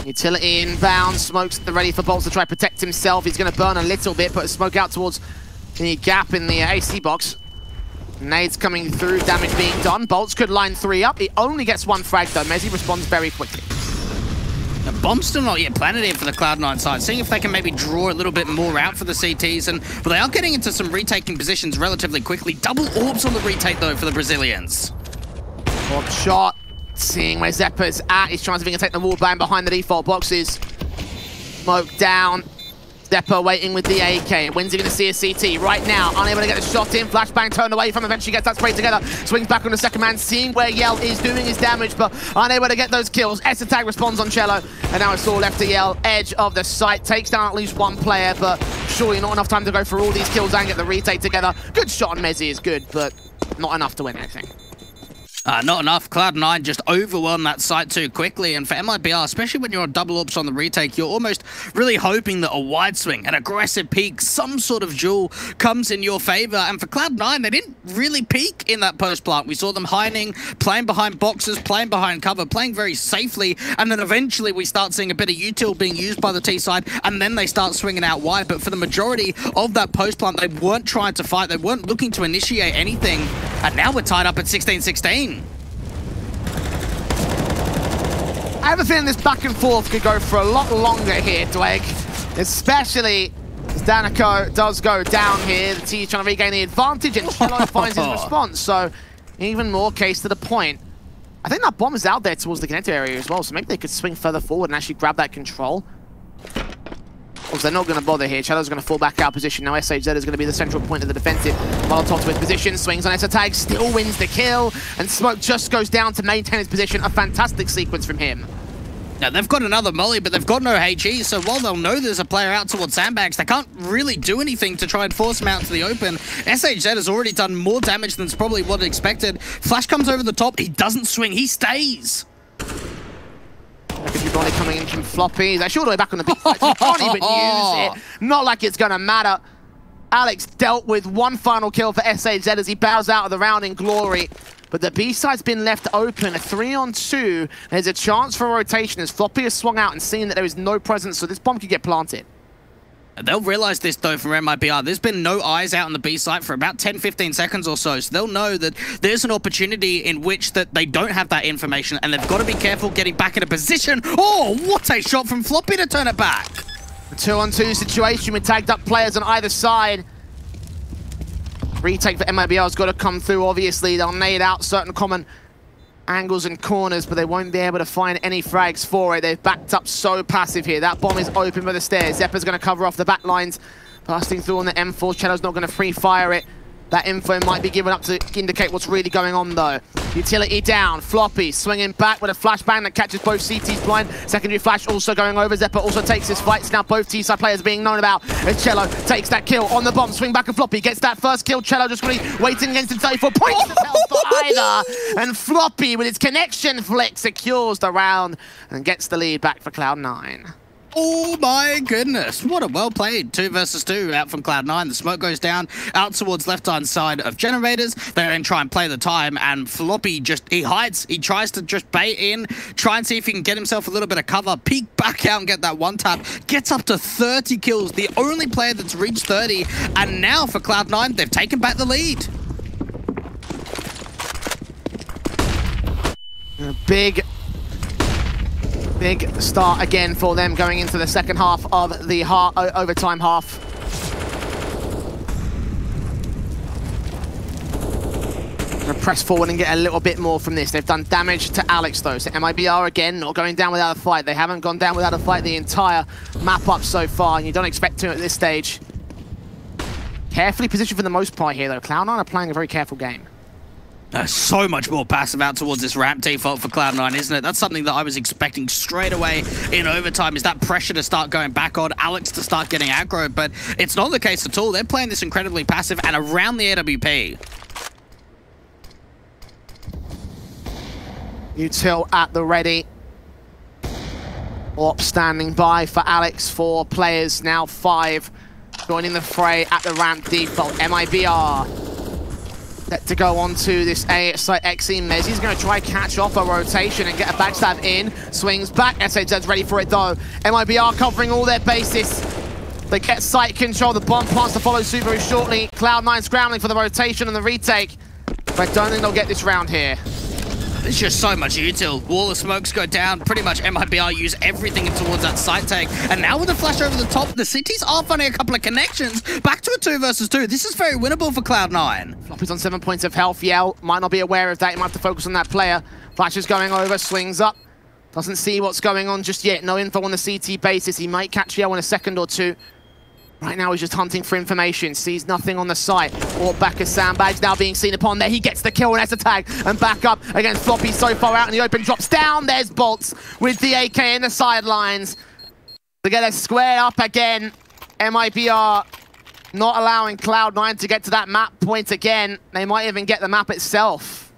Utility inbound, smokes ready for Bolts to try to protect himself. He's going to burn a little bit, put a smoke out towards the gap in the AC box. Nades coming through, damage being done. Bolts could line 3 up. He only gets 1 frag though. Mezzi responds very quickly. The bomb's still not yet planted here for the Cloud9 side, seeing if they can maybe draw a little bit more out for the CTs, and but they are getting into some retaking positions relatively quickly. Double orbs on the retake though for the Brazilians. Orb shot, seeing where Zeppa's at. He's trying to take the wall bang behind the default boxes. Smoke down. Zeppa waiting with the AK. When's he going to see a CT? Right now, unable to get the shot in. Flashbang turned away from, eventually gets that sprayed together. Swings back on the second man, seeing where Yell is doing his damage, but unable to get those kills. S-Attack responds on Cello, and now it's all left to Yell. Edge of the site, takes down at least 1 player, but surely not enough time to go for all these kills and get the retake together. Good shot on Mezzi is good, but not enough to win anything. Not enough. Cloud9 just overwhelmed that site too quickly, and for MIBR, especially when you're on double ops on the retake, you're almost really hoping that a wide swing, an aggressive peek, some sort of duel comes in your favor, and for Cloud9, they didn't really peek in that post plant. We saw them hiding, playing behind boxes, playing behind cover, playing very safely, and then eventually we start seeing a bit of util being used by the T side, and then they start swinging out wide, but for the majority of that post plant, they weren't trying to fight, they weren't looking to initiate anything, and now we're tied up at 16-16. I have a feeling this back and forth could go for a lot longer here, Dweg. Especially as Danico does go down here. The T is trying to regain the advantage and Cello finds his response. So even more case to the point. I think that bomb is out there towards the connector area as well. So maybe they could swing further forward and actually grab that control. Because they're not going to bother here. Cello's going to fall back out of position. Now SHZ is going to be the central point of the defensive. Molotov to his position, swings on Essa tag, still wins the kill. And Smoke just goes down to maintain his position. A fantastic sequence from him. Now, they've got another molly, but they've got no HE, so while they'll know there's a player out towards sandbags, they can't really do anything to try and force him out into the open. SHZ has already done more damage than's probably what expected. Flash comes over the top, he doesn't swing, he stays. Body coming in from Floppy. He's actually all the way back on the beat. He can't even use it. Not like it's going to matter. Alex dealt with one final kill for SHZ as he bows out of the round in glory. But the B-side's been left open, a 3-on-2. There's a chance for a rotation as Floppy has swung out and seen that there is no presence, so this bomb could get planted. They'll realize this, though, from MIBR. There's been no eyes out on the B site for about 10-15 seconds or so, so they'll know that there's an opportunity in which that they don't have that information, and they've got to be careful getting back in a position. Oh, what a shot from Floppy to turn it back. A 2-on-2 situation with tagged up players on either side. Retake for MIBR's got to come through, obviously. They'll nade out certain common angles and corners, but they won't be able to find any frags for it. They've backed up so passive here. That bomb is open by the stairs. Zeppa's going to cover off the back lines. Passing through on the M4. Cello's not going to free fire it. That info might be given up to indicate what's really going on, though. Utility down. Floppy swinging back with a flashbang that catches both CTs blind. Secondary flash also going over. Zeppa also takes his fights. Now both T-side players are being known about as Cello takes that kill on the bomb. Swing back and Floppy gets that first kill. Cello just really waiting against him 34 points to tell for either. And Floppy with his connection flick secures the round and gets the lead back for Cloud9. Oh my goodness, what a well-played 2 versus 2 out from Cloud9. The smoke goes down out towards left-hand side of Generators. They then try and play the time, and Floppy just, he hides. He tries to just bait in, try and see if he can get himself a little bit of cover, peek back out and get that one tap. Gets up to 30 kills, the only player that's reached 30, and now for Cloud9, they've taken back the lead. A big start again for them going into the second half of the overtime half. Gonna press forward and get a little bit more from this. They've done damage to Alex though, so MIBR again not going down without a fight. They haven't gone down without a fight the entire map up so far, and you don't expect to at this stage. Carefully positioned for the most part here though. Cloud9 are playing a very careful game. So much more passive out towards this ramp default for Cloud9, isn't it? That's something that I was expecting straight away in overtime, is that pressure to start going back on, Alex to start getting aggro, but it's not the case at all. They're playing this incredibly passive and around the AWP. Util at the ready. Orp standing by for Alex. 4 players, now 5 joining the fray at the ramp default. MIBR set to go on to this A site. XE Mezzi's going to try catch off a rotation and get a backstab in. Swings back. SHZ's ready for it though. MIBR covering all their bases. They get site control. The bomb plants to follow suit very shortly. Cloud9 scrambling for the rotation and the retake. But I don't think they'll get this round here. There's just so much util. Wall of smokes go down. Pretty much MIBR use everything towards that site take. And now with the flash over the top, the cities are finding a couple of connections. Back to a 2 versus 2. This is very winnable for Cloud9. Floppy's on 7 points of health. Yell might not be aware of that. He might have to focus on that player. Flash is going over, swings up. Doesn't see what's going on just yet. No info on the CT basis. He might catch Yell in a second or two. Right now he's just hunting for information, sees nothing on the site. Or back as sandbags now being seen upon there. He gets the kill and has a tag and back up against Floppy so far out in the open. Drops down, there's Bolts with the AK in the sidelines. They're gonna square up again. MIBR not allowing Cloud9 to get to that map point again. They might even get the map itself.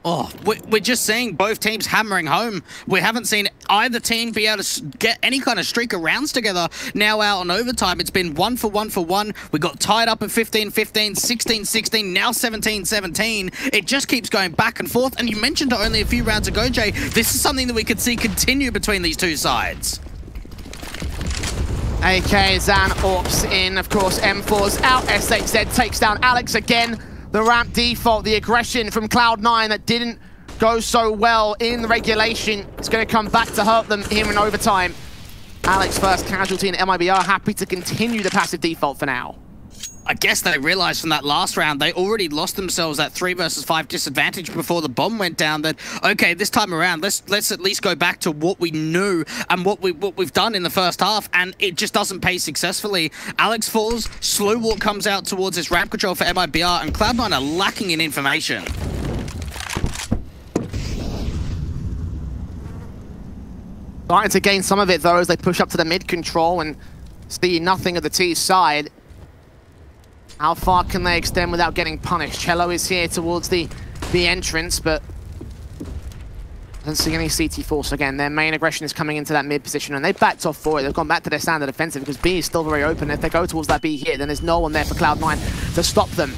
Oh, we're just seeing both teams hammering home. We haven't seen either team be able to get any kind of streak of rounds together now out on overtime. It's been 1 for 1 for 1. We got tied up at 15-15, 16-16, now 17-17. It just keeps going back and forth. And you mentioned it only a few rounds ago, Jay. This is something that we could see continue between these two sides. AK, Zan, Orps in, of course, M4's out. SHZ takes down Alex again. The ramp default, the aggression from Cloud9 that didn't go so well in regulation. It's going to come back to hurt them here in overtime. Alex first casualty, and MIBR happy to continue the passive default for now. I guess they realized from that last round they already lost themselves that 3 versus 5 disadvantage before the bomb went down. That okay, this time around let's at least go back to what we knew and what we've done in the first half, and it just doesn't pay successfully. Alex falls, slow walk comes out towards his ramp control for MIBR, and Cloud9 are lacking in information. Starting to gain some of it though as they push up to the mid control and see nothing of the T side. How far can they extend without getting punished? Cello is here towards the entrance, but doesn't see any CT force again. Their main aggression is coming into that mid position, and they backed off for it. They've gone back to their standard offensive because B is still very open. If they go towards that B hit, then there's no one there for Cloud9 to stop them.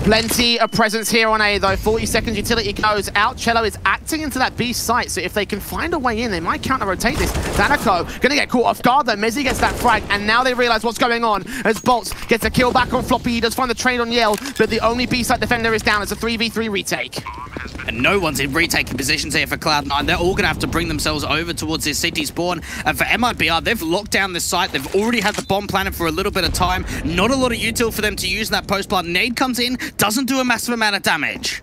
Plenty of presence here on A, though. 40 seconds utility goes out. Cello is acting into that B site, so if they can find a way in, they might counter-rotate this. Danako gonna get caught off guard, though. Mezzi gets that frag, and now they realize what's going on as Bolts gets a kill back on Floppy. He does find the trade on Yell, but the only B site defender is down. It's a 3v3 retake. And no one's in retaking positions here for Cloud9. They're all going to have to bring themselves over towards this city spawn. And for MIBR, they've locked down this site. They've already had the bomb planted for a little bit of time. Not a lot of util for them to use in that post-plant. Nade comes in, doesn't do a massive amount of damage.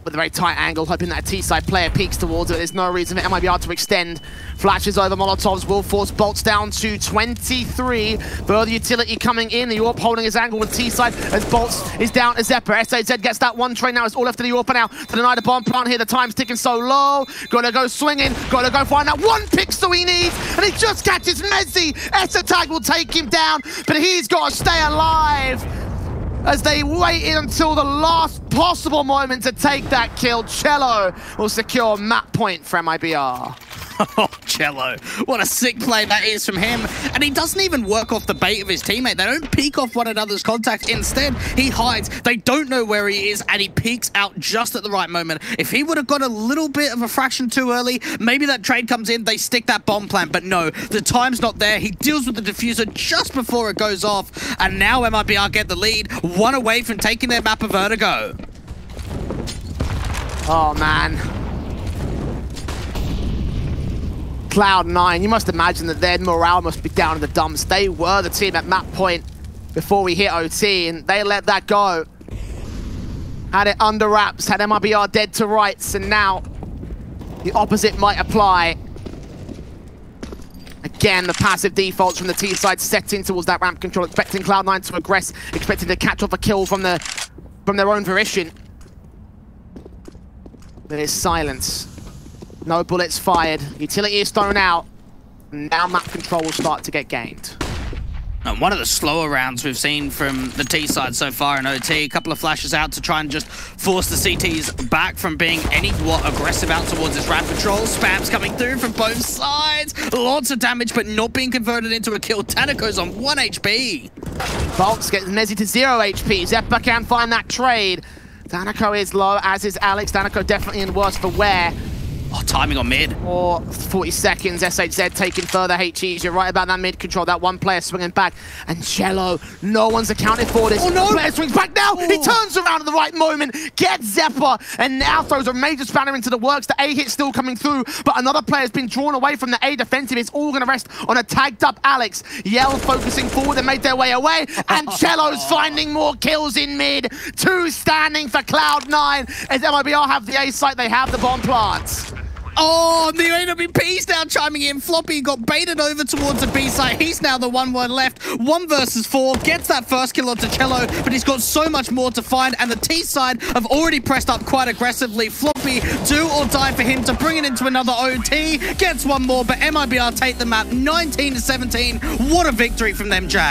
With a very tight angle, hoping that a T-side player peeks towards it. There's no reason for MIBR to extend. Flashes over Molotovs will force Bolts down to 23. Further utility coming in. The AWP holding his angle with T-side as Bolts is down to Zepper. SAZ gets that one trade now. It's all left to the AWP now to deny the bomb plant here. The time's ticking so low. Gotta go swinging. Gotta go find that one pixel he needs. And he just catches Mezzi. Tag will take him down, but he's got to stay alive. As they waited until the last possible moment to take that kill, Cello will secure map point for MIBR. Oh, Cello. What a sick play that is from him. And he doesn't even work off the bait of his teammate. They don't peek off one another's contact. Instead, he hides. They don't know where he is, and he peeks out just at the right moment. If he would have got a little bit of a fraction too early, maybe that trade comes in, they stick that bomb plant. But no, the time's not there. He deals with the diffuser just before it goes off. And now MIBR get the lead, one away from taking their map of Vertigo. Oh, man. Cloud9, you must imagine that their morale must be down in the dumps. They were the team at map point before we hit OT, and they let that go. Had it under wraps, had MIBR dead to rights, and now the opposite might apply. Again, the passive defaults from the T side setting towards that ramp control, expecting Cloud9 to aggress, expecting to catch off a kill from their own volition. There's silence. No bullets fired. Utility is thrown out. Now map control will start to get gained. And one of the slower rounds we've seen from the T side so far in OT. A couple of flashes out to try and just force the CTs back from being anywhat aggressive out towards this ramp control. Spams coming through from both sides. Lots of damage, but not being converted into a kill. Tanako's on 1 HP. Bolts gets Mezzi to 0 HP. Zeppa can find that trade. Danako is low, as is Alex. Danako definitely in worse for wear. Oh, timing on mid. Or 40 seconds, SHZ taking further HEs. You're right about that mid control. That one player swinging back. And Cello, no one's accounted for this. Oh, no. Player swings back now. Oh. He turns around at the right moment, gets Zeppa, and now throws a major spanner into the works. The A hit still coming through, but another player's been drawn away from the A defensive. It's all going to rest on a tagged up Alex. Yell focusing forward and made their way away. And Cello's finding more kills in mid. 2 standing for Cloud9. As MIBR have the A site, they have the bomb plants. Oh, the AWP's now chiming in. Floppy got baited over towards the B site. He's now the 1-1 left. 1 versus 4. Gets that first kill onto Cello, but he's got so much more to find. And the T side have already pressed up quite aggressively. Floppy, do or die for him to bring it into another OT. Gets one more, but MIBR take the map 19-17. What a victory from them, Jack.